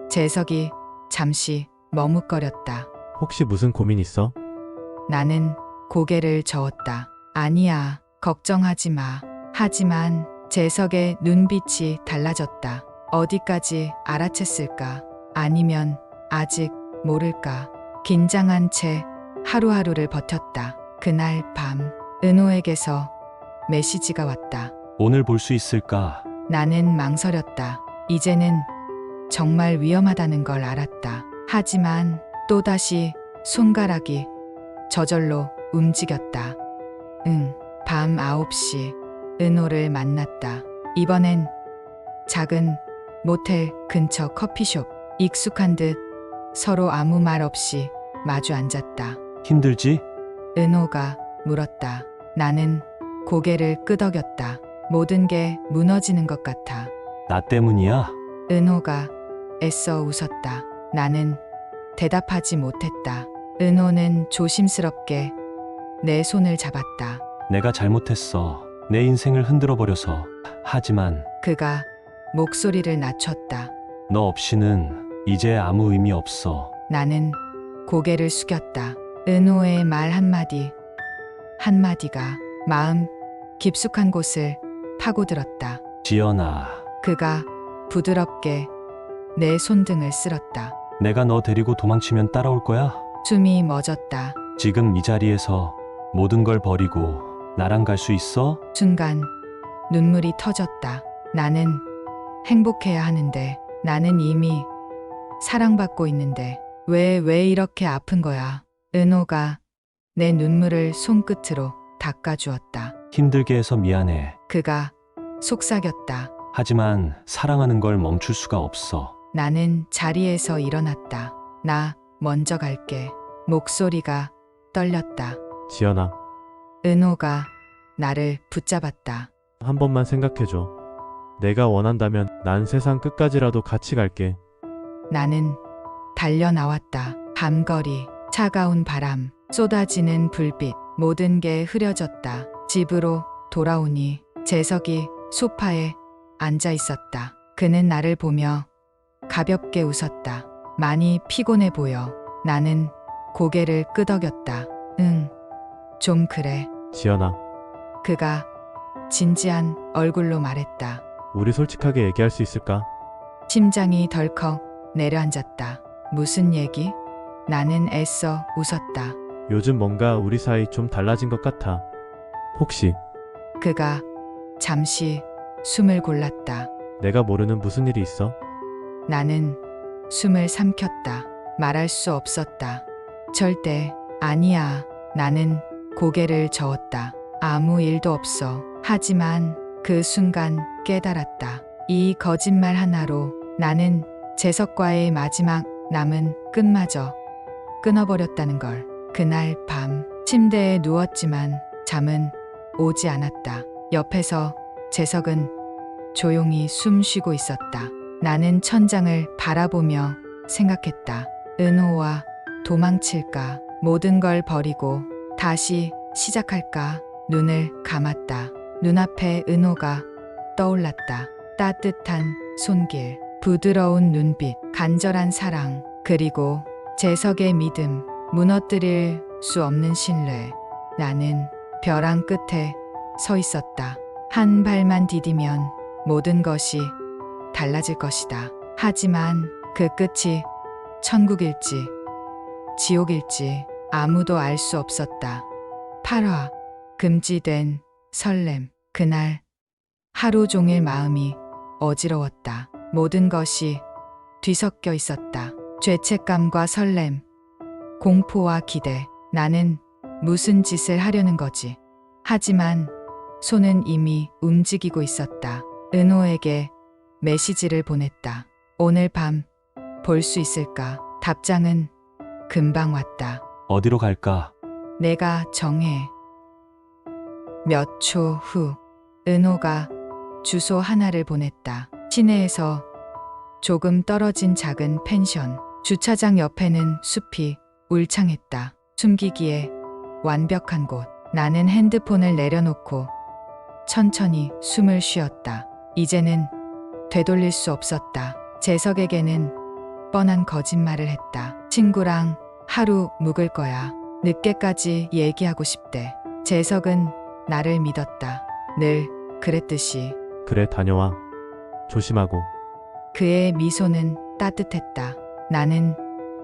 재석이 잠시 머뭇거렸다. 혹시 무슨 고민 있어? 나는 고개를 저었다. 아니야, 걱정하지 마. 하지만 재석의 눈빛이 달라졌다. 어디까지 알아챘을까? 아니면 아직 모를까? 긴장한 채 하루하루를 버텼다. 그날 밤, 은호에게서 메시지가 왔다. 오늘 볼 수 있을까? 나는 망설였다. 이제는 정말 위험하다는 걸 알았다. 하지만 또다시 손가락이 저절로 움직였다. 응, 밤 9시 은호를 만났다. 이번엔 작은 모텔 근처 커피숍. 익숙한 듯 서로 아무 말 없이 마주 앉았다. 힘들지? 은호가 물었다. 나는 고개를 끄덕였다. 모든 게 무너지는 것 같아. 나 때문이야? 은호가 애써 웃었다. 나는 대답하지 못했다. 은호는 조심스럽게 내 손을 잡았다. 내가 잘못했어. 내 인생을 흔들어 버려서. 하지만 그가 목소리를 낮췄다. 너 없이는 이제 아무 의미 없어. 나는 고개를 숙였다. 은호의 말 한마디, 한마디가 마음 깊숙한 곳을 파고들었다. 지연아, 그가 부드럽게 내 손등을 쓸었다. 내가 너 데리고 도망치면 따라올 거야? 숨이 멎었다. 지금 이 자리에서 모든 걸 버리고 나랑 갈 수 있어? 순간 눈물이 터졌다. 나는 행복해야 하는데, 나는 이미 사랑받고 있는데 왜 이렇게 아픈 거야? 은호가 내 눈물을 손끝으로 닦아주었다. 힘들게 해서 미안해. 그가 속삭였다. 하지만 사랑하는 걸 멈출 수가 없어. 나는 자리에서 일어났다. 나 먼저 갈게. 목소리가 떨렸다. 지연아, 은호가 나를 붙잡았다. 한 번만 생각해줘. 내가 원한다면 난 세상 끝까지라도 같이 갈게. 나는 달려 나왔다. 밤거리, 차가운 바람, 쏟아지는 불빛, 모든 게 흐려졌다. 집으로 돌아오니 재석이 소파에 앉아 있었다. 그는 나를 보며 가볍게 웃었다. 많이 피곤해 보여. 나는 고개를 끄덕였다. 응, 좀 그래. 지연아, 그가 진지한 얼굴로 말했다. 우리 솔직하게 얘기할 수 있을까? 심장이 덜컥 내려앉았다. 무슨 얘기? 나는 애써 웃었다. 요즘 뭔가 우리 사이 좀 달라진 것 같아. 혹시 그가 잠시 숨을 골랐다. 내가 모르는 무슨 일이 있어? 나는 숨을 삼켰다. 말할 수 없었다. 절대 아니야. 나는 고개를 저었다. 아무 일도 없어. 하지만 그 순간 깨달았다. 이 거짓말 하나로 나는 재석과의 마지막 남은 끝마저 끊어버렸다는 걸. 그날 밤 침대에 누웠지만 잠은 오지 않았다. 옆에서 재석은 조용히 숨 쉬고 있었다. 나는 천장을 바라보며 생각했다. 은호와 도망칠까? 모든 걸 버리고 다시 시작할까? 눈을 감았다. 눈앞에 은호가 떠올랐다. 따뜻한 손길, 부드러운 눈빛, 간절한 사랑, 그리고 재석의 믿음, 무너뜨릴 수 없는 신뢰. 나는 벼랑 끝에 서 있었다. 한 발만 디디면 모든 것이 달라질 것이다. 하지만 그 끝이 천국일지 지옥일지 아무도 알 수 없었다. 8화 금지된 설렘. 그날 하루 종일 마음이 어지러웠다. 모든 것이 뒤섞여 있었다. 죄책감과 설렘, 공포와 기대. 나는 무슨 짓을 하려는 거지? 하지만 손은 이미 움직이고 있었다. 은호에게 메시지를 보냈다. 오늘 밤 볼 수 있을까? 답장은 금방 왔다. 어디로 갈까? 내가 정해. 몇 초 후 은호가 주소 하나를 보냈다. 시내에서 조금 떨어진 작은 펜션. 주차장 옆에는 숲이 울창했다. 숨기기에 완벽한 곳. 나는 핸드폰을 내려놓고 천천히 숨을 쉬었다. 이제는 되돌릴 수 없었다. 재석에게는 뻔한 거짓말을 했다. 친구랑 하루 묵을 거야. 늦게까지 얘기하고 싶대. 재석은 나를 믿었다. 늘 그랬듯이. 그래, 다녀와. 조심하고. 그의 미소는 따뜻했다. 나는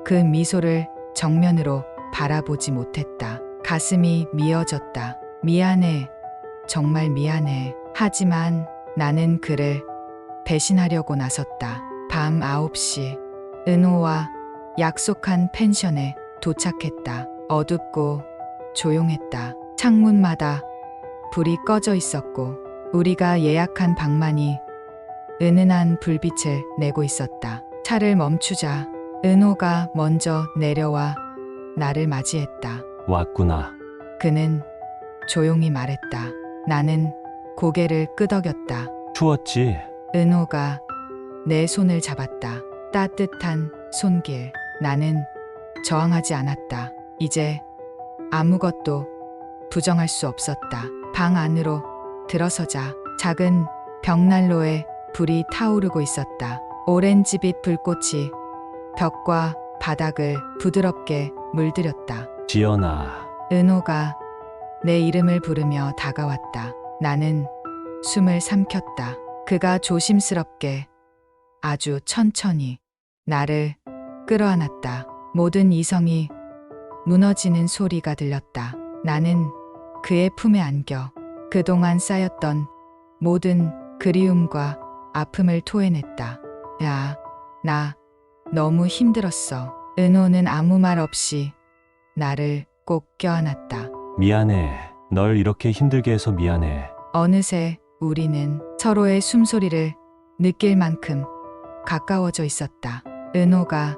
그 미소를 정면으로 바라보지 못했다. 가슴이 미어졌다. 미안해. 정말 미안해. 하지만 나는 그를 배신하려고 나섰다. 밤 9시 은호와 약속한 펜션에 도착했다. 어둡고 조용했다. 창문마다 불이 꺼져 있었고 우리가 예약한 방만이 은은한 불빛을 내고 있었다. 차를 멈추자 은호가 먼저 내려와 나를 맞이했다. 왔구나. 그는 조용히 말했다. 나는 고개를 끄덕였다. 추웠지? 은호가 내 손을 잡았다. 따뜻한 손길. 나는 저항하지 않았다. 이제 아무것도 부정할 수 없었다. 방 안으로 들어서자 작은 벽난로에 불이 타오르고 있었다. 오렌지빛 불꽃이 벽과 바닥을 부드럽게 물들였다. 지연아. 은호가 내 이름을 부르며 다가왔다. 나는 숨을 삼켰다. 그가 조심스럽게 아주 천천히 나를 끌어안았다. 모든 이성이 무너지는 소리가 들렸다. 나는 그의 품에 안겨 그동안 쌓였던 모든 그리움과 아픔을 토해냈다. 야, 나 너무 힘들었어. 은호는 아무 말 없이 나를 꼭 껴안았다. 미안해. 널 이렇게 힘들게 해서 미안해. 어느새 우리는 서로의 숨소리를 느낄 만큼 가까워져 있었다. 은호가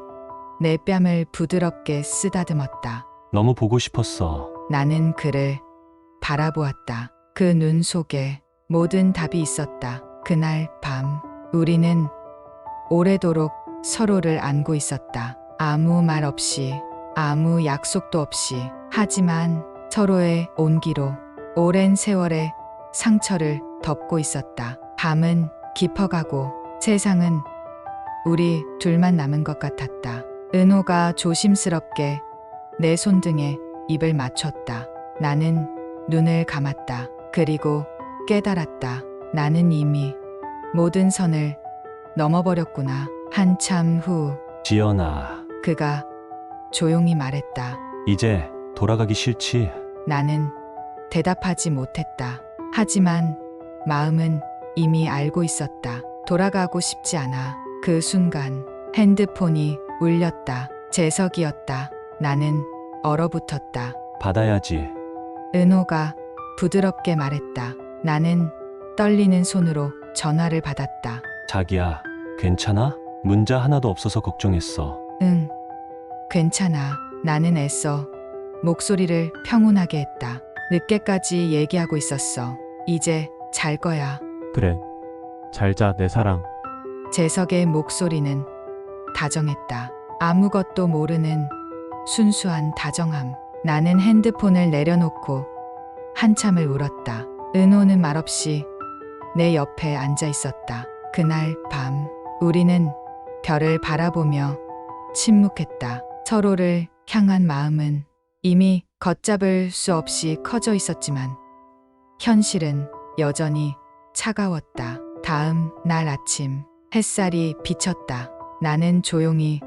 내 뺨을 부드럽게 쓰다듬었다. 너무 보고 싶었어. 나는 그를 바라보았다. 그 눈 속에 모든 답이 있었다. 그날 밤 우리는 오래도록 서로를 안고 있었다. 아무 말 없이, 아무 약속도 없이. 하지만 서로의 온기로 오랜 세월의 상처를 덮고 있었다. 밤은 깊어가고 세상은 우리 둘만 남은 것 같았다. 은호가 조심스럽게 내 손등에 입을 맞췄다. 나는 눈을 감았다. 그리고 깨달았다. 나는 이미 모든 선을 넘어버렸구나. 한참 후 지연아, 그가 조용히 말했다. 이제 돌아가기 싫지? 나는 대답하지 못했다. 하지만 마음은 이미 알고 있었다. 돌아가고 싶지 않아. 그 순간 핸드폰이 울렸다. 재석이었다. 나는 얼어붙었다. 받아야지. 은호가 부드럽게 말했다. 나는 떨리는 손으로 전화를 받았다. 자기야, 괜찮아? 문자 하나도 없어서 걱정했어. 응, 괜찮아. 나는 애써 목소리를 평온하게 했다. 늦게까지 얘기하고 있었어. 이제 잘 거야. 그래. 잘 자, 내 사랑. 재석의 목소리는 다정했다. 아무것도 모르는 순수한 다정함. 나는 핸드폰을 내려놓고 한참을 울었다. 은호는 말없이 내 옆에 앉아 있었다. 그날 밤 우리는 별을 바라보며 침묵했다. 서로를 향한 마음은 이미 걷잡을 수 없이 커져 있었지만 현실은 여전히 차가웠다. 다음 날 아침 햇살이 비쳤다. 나는 조용히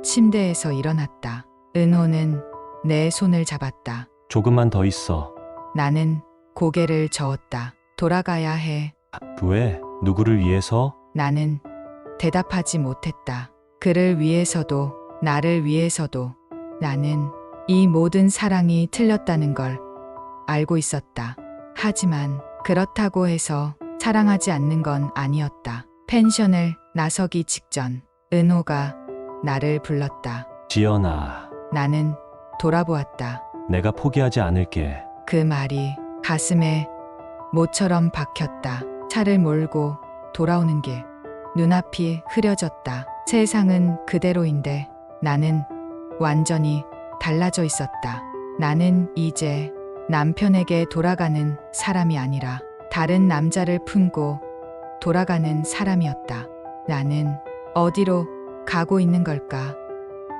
침대에서 일어났다. 은호는 내 손을 잡았다. 조금만 더 있어. 나는 고개를 저었다. 돌아가야 해. 왜? 누구를 위해서? 나는 대답하지 못했다. 그를 위해서도 나를 위해서도. 나는 이 모든 사랑이 틀렸다는 걸 알고 있었다. 하지만 그렇다고 해서 사랑하지 않는 건 아니었다. 펜션을 나서기 직전 은호가 나를 불렀다. 지연아, 나는 돌아보았다. 내가 포기하지 않을게. 그 말이 가슴에 모처럼 박혔다. 차를 몰고 돌아오는 길. 눈앞이 흐려졌다. 세상은 그대로인데 나는 완전히 달라져 있었다. 나는 이제 남편에게 돌아가는 사람이 아니라 다른 남자를 품고 돌아가는 사람이었다. 나는 어디로 가고 있는 걸까?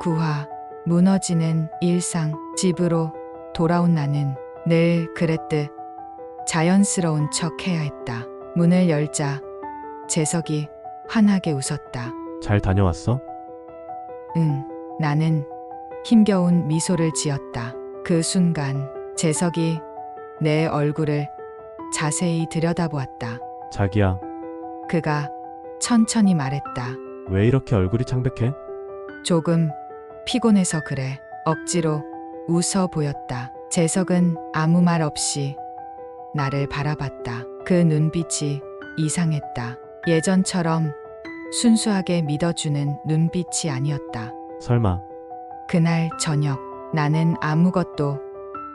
구화, 무너지는 일상, 집으로 돌아온 나는 늘 그랬듯 자연스러운 척 해야 했다. 문을 열자 재석이 환하게 웃었다. 잘 다녀왔어? 응, 나는 힘겨운 미소를 지었다. 그 순간 재석이 내 얼굴을 자세히 들여다보았다. 자기야, 그가 천천히 말했다. 왜 이렇게 얼굴이 창백해? 조금 피곤해서 그래. 억지로 웃어 보였다. 재석은 아무 말 없이 나를 바라봤다. 그 눈빛이 이상했다. 예전처럼 순수하게 믿어주는 눈빛이 아니었다. 설마, 그날 저녁 나는 아무것도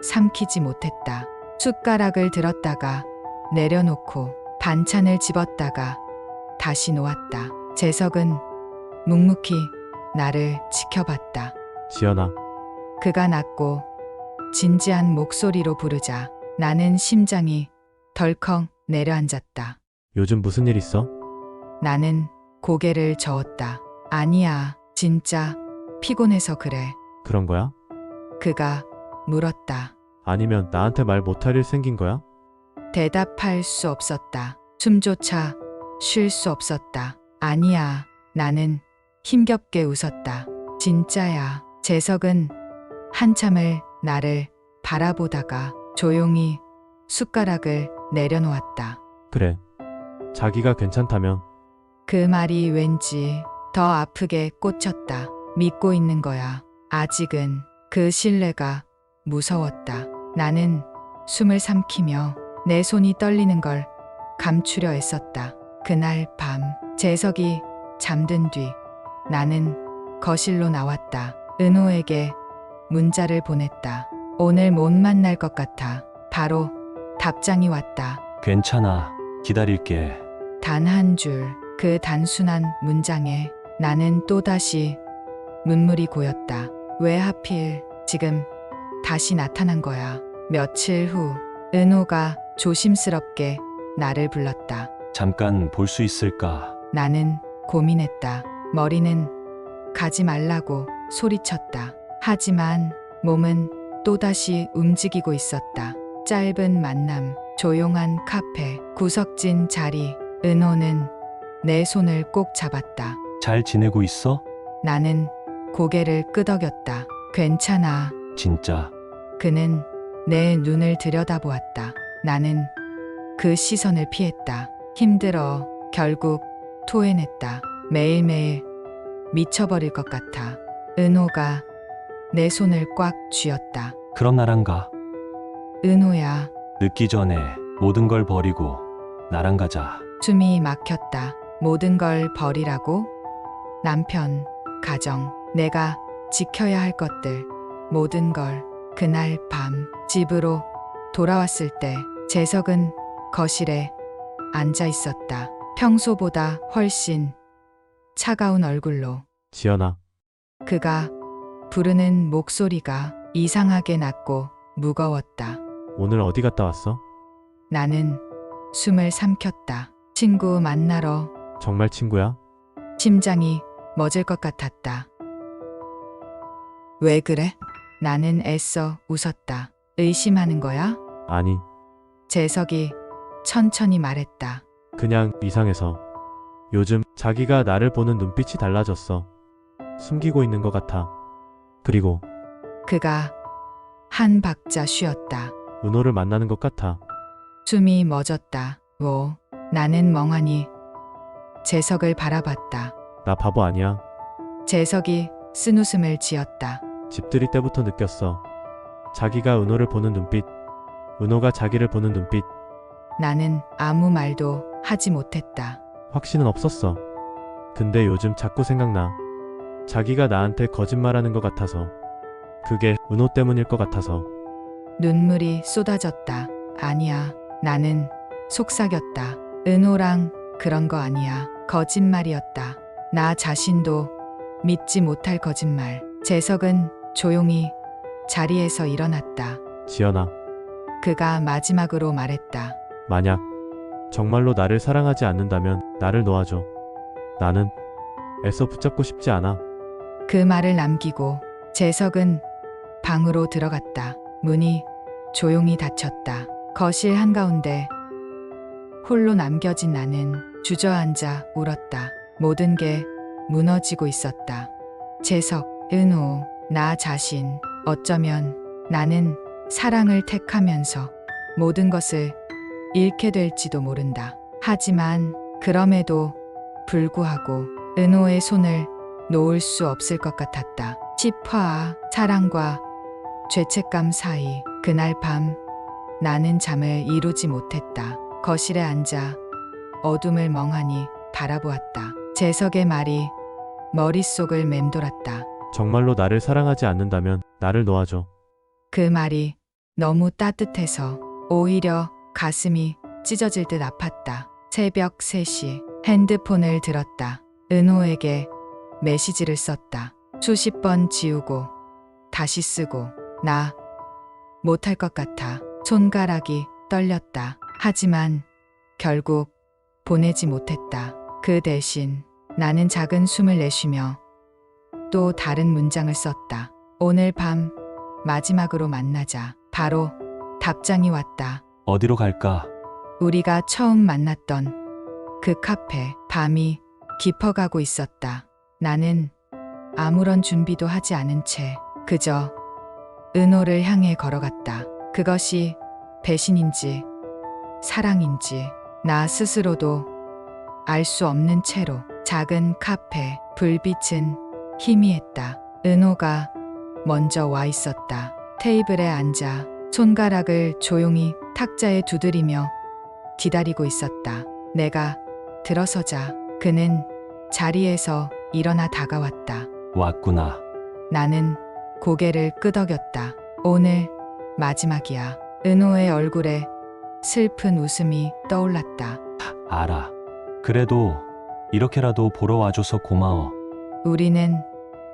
삼키지 못했다. 숟가락을 들었다가 내려놓고 반찬을 집었다가 다시 놓았다. 재석은 묵묵히 나를 지켜봤다. 지연아, 그가 낮고 진지한 목소리로 부르자 나는 심장이 덜컥 내려앉았다. 요즘 무슨 일 있어? 나는 고개를 저었다. 아니야, 진짜 피곤해서 그래. 그런 거야? 그가 물었다. 아니면 나한테 말 못할 일 생긴 거야? 대답할 수 없었다. 숨조차 쉴 수 없었다. 아니야, 나는 힘겹게 웃었다. 진짜야. 재석은 한참을 나를 바라보다가 조용히 숟가락을 내려놓았다. 그래. 자기가 괜찮다면 그 말이 왠지 더 아프게 꽂혔다. 믿고 있는 거야. 아직은 그 신뢰가 무서웠다. 나는 숨을 삼키며 내 손이 떨리는 걸 감추려 애썼다. 그날 밤 재석이 잠든 뒤 나는 거실로 나왔다. 은호에게 문자를 보냈다. 오늘 못 만날 것 같아. 바로 답장이 왔다. 괜찮아. 기다릴게. 단 한 줄, 그 단순한 문장에 나는 또다시 눈물이 고였다. 왜 하필 지금 다시 나타난 거야. 며칠 후 은호가 조심스럽게 나를 불렀다. 잠깐 볼 수 있을까? 나는 고민했다. 머리는 가지 말라고 소리쳤다. 하지만 몸은 또다시 움직이고 있었다. 짧은 만남, 조용한 카페, 구석진 자리. 은호는 내 손을 꼭 잡았다. 잘 지내고 있어? 나는 고개를 끄덕였다. 괜찮아. 진짜. 그는 내 눈을 들여다보았다. 나는 그 시선을 피했다. 힘들어. 결국 토해냈다. 매일매일 미쳐버릴 것 같아. 은호가 내 손을 꽉 쥐었다. 그럼 나랑 가. 은호야. 늦기 전에 모든 걸 버리고 나랑 가자. 숨이 막혔다. 모든 걸 버리라고? 남편, 가정, 내가 지켜야 할 것들, 모든 걸. 그날 밤 집으로 돌아왔을 때 재석은 거실에 앉아 있었다. 평소보다 훨씬 차가운 얼굴로. 지연아, 그가 부르는 목소리가 이상하게 낮고 무거웠다. 오늘 어디 갔다 왔어? 나는 숨을 삼켰다. 친구 만나러. 정말 친구야? 심장이 멎을 것 같았다. 왜 그래? 나는 애써 웃었다. 의심하는 거야? 아니, 재석이 천천히 말했다. 그냥 이상해서. 요즘 자기가 나를 보는 눈빛이 달라졌어. 숨기고 있는 것 같아. 그리고 그가 한 박자 쉬었다. 은호를 만나는 것 같아. 숨이 멎었다. 나는 멍하니 재석을 바라봤다. 나 바보 아니야. 재석이 쓴웃음을 지었다. 집들이 때부터 느꼈어. 자기가 은호를 보는 눈빛, 은호가 자기를 보는 눈빛. 나는 아무 말도 하지 못했다. 확신은 없었어. 근데 요즘 자꾸 생각나. 자기가 나한테 거짓말하는 것 같아서. 그게 은호 때문일 것 같아서. 눈물이 쏟아졌다. 아니야. 나는 속삭였다. 은호랑 그런 거 아니야. 거짓말이었다. 나 자신도 믿지 못할 거짓말. 재석은 조용히 자리에서 일어났다. 지연아, 그가 마지막으로 말했다. 만약 정말로 나를 사랑하지 않는다면 나를 놓아줘. 나는 애써 붙잡고 싶지 않아. 그 말을 남기고 재석은 방으로 들어갔다. 문이 조용히 닫혔다. 거실 한가운데 홀로 남겨진 나는 주저앉아 울었다. 모든 게 무너지고 있었다. 재석, 은호, 나 자신. 어쩌면 나는 사랑을 택하면서 모든 것을 잃게 될지도 모른다. 하지만 그럼에도 불구하고 은호의 손을 놓을 수 없을 것 같았다. 10화 사랑과 죄책감 사이. 그날 밤 나는 잠을 이루지 못했다. 거실에 앉아 어둠을 멍하니 바라보았다. 재석의 말이 머릿속을 맴돌았다. 정말로 나를 사랑하지 않는다면 나를 놓아줘. 그 말이 너무 따뜻해서 오히려 가슴이 찢어질 듯 아팠다. 새벽 3시 핸드폰을 들었다. 은호에게 메시지를 썼다. 수십 번 지우고 다시 쓰고. 나 못할 것 같아. 손가락이 떨렸다. 하지만 결국 보내지 못했다. 그 대신 나는 작은 숨을 내쉬며 또 다른 문장을 썼다. 오늘 밤 마지막으로 만나자. 바로 답장이 왔다. 어디로 갈까? 우리가 처음 만났던 그 카페. 밤이 깊어가고 있었다. 나는 아무런 준비도 하지 않은 채 그저 은호를 향해 걸어갔다. 그것이 배신인지 사랑인지 나 스스로도 알 수 없는 채로. 작은 카페. 불빛은 희미했다. 은호가 먼저 와 있었다. 테이블에 앉아 손가락을 조용히 탁자에 두드리며 기다리고 있었다. 내가 들어서자 그는 자리에서 일어나 다가왔다. 왔구나. 나는 고개를 끄덕였다. 오늘 마지막이야. 은호의 얼굴에 슬픈 웃음이 떠올랐다. 알아. 그래도 이렇게라도 보러 와줘서 고마워. 우리는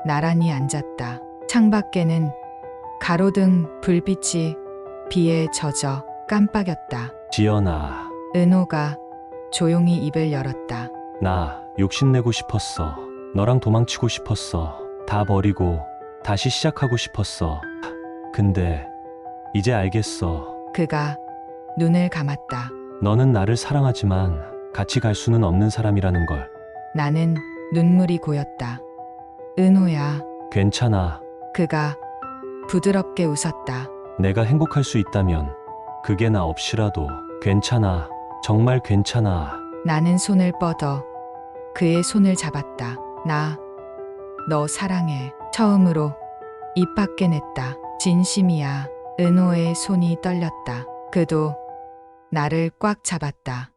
나란히 앉았다. 창밖에는 가로등 불빛이 비에 젖어 깜빡였다. 지연아, 은호가 조용히 입을 열었다. 나 욕심내고 싶었어. 너랑 도망치고 싶었어. 다 버리고 다시 시작하고 싶었어. 근데 이제 알겠어. 그가 눈을 감았다. 너는 나를 사랑하지만 같이 갈 수는 없는 사람이라는 걸. 나는 눈물이 고였다. 은호야. 괜찮아. 그가 부드럽게 웃었다. 내가 행복할 수 있다면 그게 나 없이라도 괜찮아. 정말 괜찮아. 나는 손을 뻗어 그의 손을 잡았다. 너 사랑해. 처음으로 입 밖에 냈다. 진심이야. 은호의 손이 떨렸다. 그도 나를 꽉 잡았다.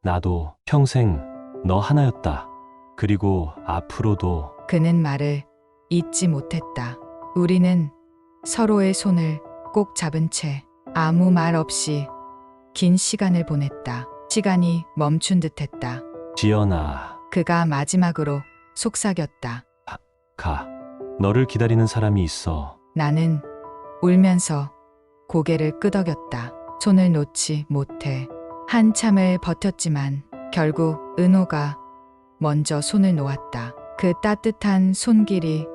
나도 평생 너 하나였다. 그리고 앞으로도. 그는 말을 잊지 못했다. 우리는 서로의 손을 꼭 잡은 채 아무 말 없이 긴 시간을 보냈다. 시간이 멈춘 듯했다. 지연아, 그가 마지막으로 속삭였다. 가. 너를 기다리는 사람이 있어. 나는 울면서 고개를 끄덕였다. 손을 놓지 못해 한참을 버텼지만 결국 은호가 먼저 손을 놓았다. 그 따뜻한 손길이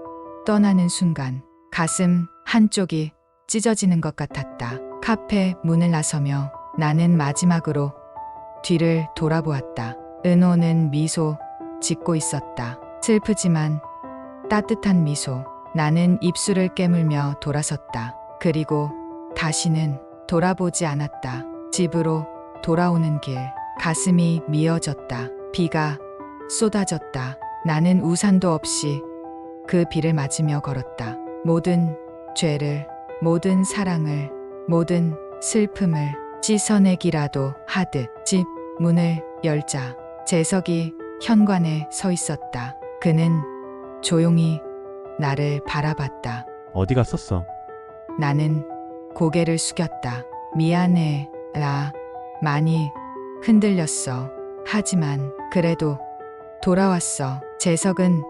떠나는 순간 가슴 한쪽이 찢어지는 것 같았다. 카페 문을 나서며 나는 마지막으로 뒤를 돌아보았다. 은호는 미소 짓고 있었다. 슬프지만 따뜻한 미소. 나는 입술을 깨물며 돌아섰다. 그리고 다시는 돌아보지 않았다. 집으로 돌아오는 길, 가슴이 미어졌다. 비가 쏟아졌다. 나는 우산도 없이 그 비를 맞으며 걸었다. 모든 죄를, 모든 사랑을, 모든 슬픔을 씻어내기라도 하듯 집 문을 열자 재석이 현관에 서 있었다. 그는 조용히 나를 바라봤다. 어디 갔었어? 나는 고개를 숙였다. 미안해, 많이 흔들렸어. 하지만 그래도 돌아왔어. 재석은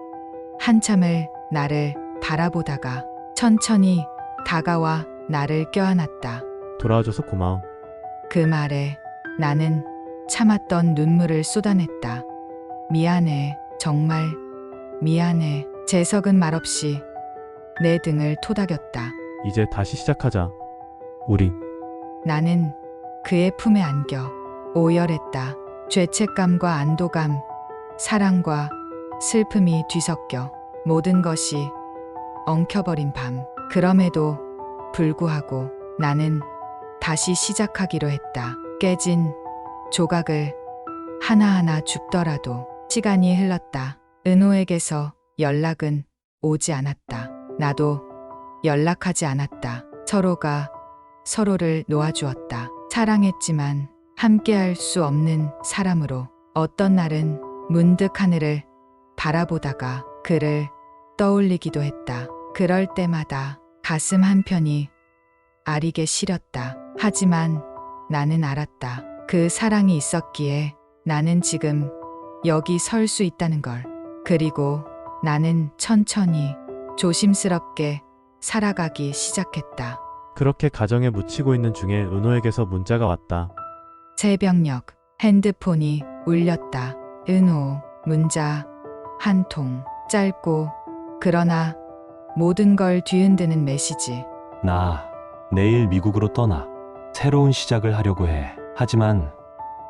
한참을 나를 바라보다가 천천히 다가와 나를 껴안았다. 돌아와줘서 고마워. 그 말에 나는 참았던 눈물을 쏟아냈다. 미안해, 정말 미안해. 재석은 말없이 내 등을 토닥였다. 이제 다시 시작하자. 우리. 나는 그의 품에 안겨 오열했다. 죄책감과 안도감, 사랑과 슬픔이 뒤섞여 모든 것이 엉켜버린 밤. 그럼에도 불구하고 나는 다시 시작하기로 했다. 깨진 조각을 하나하나 줍더라도. 시간이 흘렀다. 은호에게서 연락은 오지 않았다. 나도 연락하지 않았다. 서로가 서로를 놓아주었다. 사랑했지만 함께할 수 없는 사람으로. 어떤 날은 문득 하늘을 바라보다가 그를 떠올리기도 했다. 그럴 때마다 가슴 한편이 아리게 시렸다. 하지만 나는 알았다. 그 사랑이 있었기에 나는 지금 여기 설 수 있다는 걸. 그리고 나는 천천히 조심스럽게 살아가기 시작했다. 그렇게 가정에 묻히고 있는 중에 은호에게서 문자가 왔다. 새벽녘 핸드폰이 울렸다. 은호 문자 한 통. 짧고 그러나 모든 걸 뒤흔드는 메시지. 나 내일 미국으로 떠나. 새로운 시작을 하려고 해. 하지만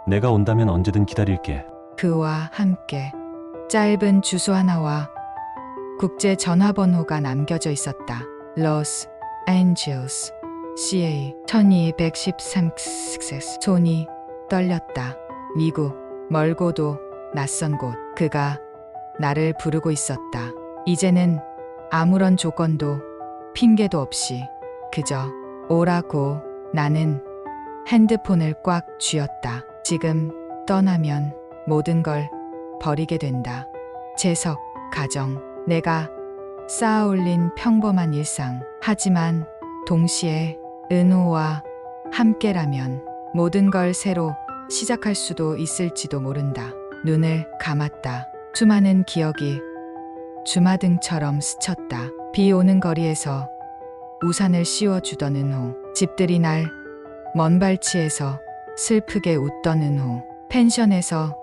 내가 온다면 언제든 기다릴게. 그와 함께 짧은 주소 하나와 국제 전화번호가 남겨져 있었다. 로스 앤젤스 CA 1213. 손이 떨렸다. 미국, 멀고도 낯선 곳. 그가 나를 부르고 있었다. 이제는 아무런 조건도 핑계도 없이 그저 오라고. 나는 핸드폰을 꽉 쥐었다. 지금 떠나면 모든 걸 버리게 된다. 재석, 가정, 내가 쌓아올린 평범한 일상. 하지만 동시에 은호와 함께라면 모든 걸 새로 시작할 수도 있을지도 모른다. 눈을 감았다. 수많은 기억이 주마등처럼 스쳤다. 비 오는 거리에서 우산을 씌워주던 은호, 집들이 날 먼 발치에서 슬프게 웃던 은호, 펜션에서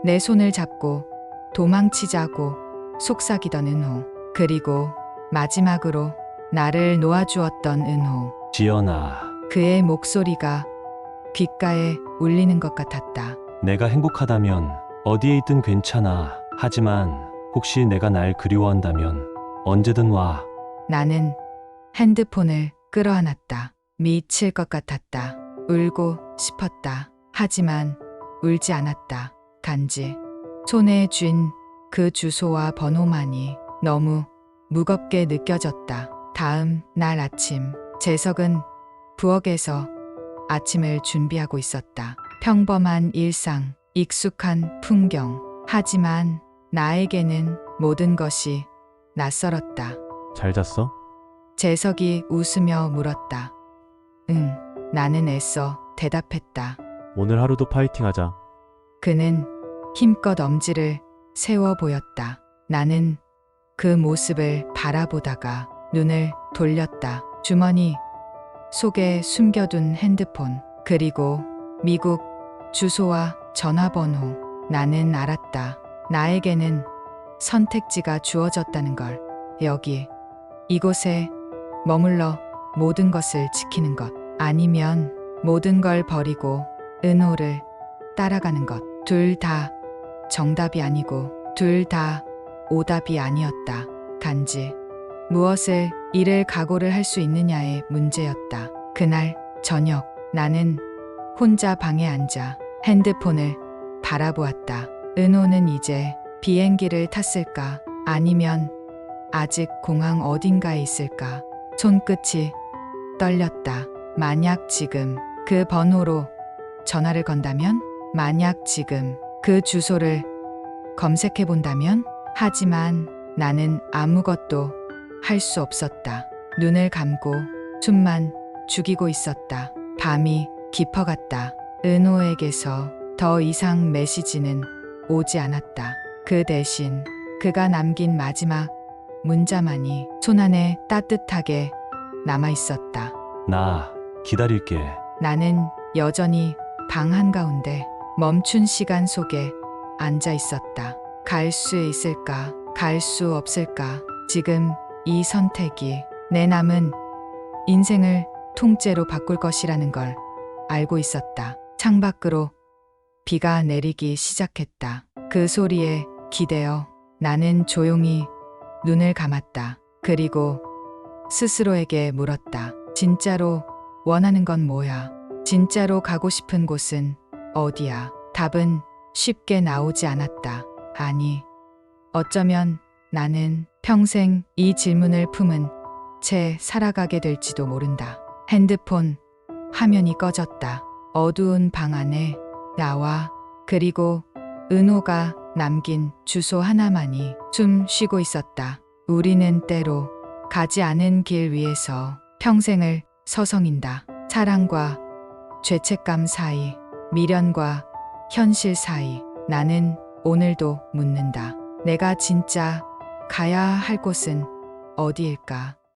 내 손을 잡고 도망치자고 속삭이던 은호, 그리고 마지막으로 나를 놓아주었던 은호. 지연아, 그의 목소리가 귓가에 울리는 것 같았다. 내가 행복하다면 어디에 있든 괜찮아. 하지만 혹시 내가 날 그리워한다면 언제든 와. 나는 핸드폰을 끌어안았다. 미칠 것 같았다. 울고 싶었다. 하지만 울지 않았다. 단지 손에 쥔 그 주소와 번호만이 너무 무겁게 느껴졌다. 다음 날 아침, 재석은 부엌에서 아침을 준비하고 있었다. 평범한 일상, 익숙한 풍경. 하지만 나에게는 모든 것이 낯설었다. 잘 잤어? 재석이 웃으며 물었다. 응, 나는 애써 대답했다. 오늘 하루도 파이팅 하자. 그는 힘껏 엄지를 세워 보였다. 나는 그 모습을 바라보다가 눈을 돌렸다. 주머니 속에 숨겨둔 핸드폰, 그리고 미국 주소와 전화번호. 나는 알았다. 나에게는 선택지가 주어졌다는 걸. 여기, 이곳에 머물러 모든 것을 지키는 것. 아니면 모든 걸 버리고 은호를 따라가는 것. 둘 다 정답이 아니고 둘 다 오답이 아니었다. 단지 무엇을 잃을 각오를 할 수 있느냐의 문제였다. 그날 저녁, 나는 혼자 방에 앉아 핸드폰을 바라보았다. 은호는 이제 비행기를 탔을까? 아니면 아직 공항 어딘가에 있을까? 손끝이 떨렸다. 만약 지금 그 번호로 전화를 건다면? 만약 지금 그 주소를 검색해 본다면? 하지만 나는 아무것도 할 수 없었다. 눈을 감고 숨만 죽이고 있었다. 밤이 깊어갔다. 은호에게서 더 이상 메시지는 오지 않았다. 그 대신 그가 남긴 마지막 문자만이 손안에 따뜻하게 남아 있었다. 나 기다릴게. 나는 여전히 방 한가운데 멈춘 시간 속에 앉아 있었다. 갈 수 있을까? 갈 수 없을까? 지금 이 선택이 내 남은 인생을 통째로 바꿀 것이라는 걸 알고 있었다. 창밖으로 비가 내리기 시작했다. 그 소리에 기대어 나는 조용히 눈을 감았다. 그리고 스스로에게 물었다. 진짜로 원하는 건 뭐야? 진짜로 가고 싶은 곳은 어디야? 답은 쉽게 나오지 않았다. 아니, 어쩌면 나는 평생 이 질문을 품은 채 살아가게 될지도 모른다. 핸드폰 화면이 꺼졌다. 어두운 방 안에 나와 그리고 은호가 남긴 주소 하나만이 숨 쉬고 있었다. 우리는 때로 가지 않은 길 위에서 평생을 서성인다. 사랑과 죄책감 사이, 미련과 현실 사이. 나는 오늘도 묻는다. 내가 진짜 가야 할 곳은 어디일까?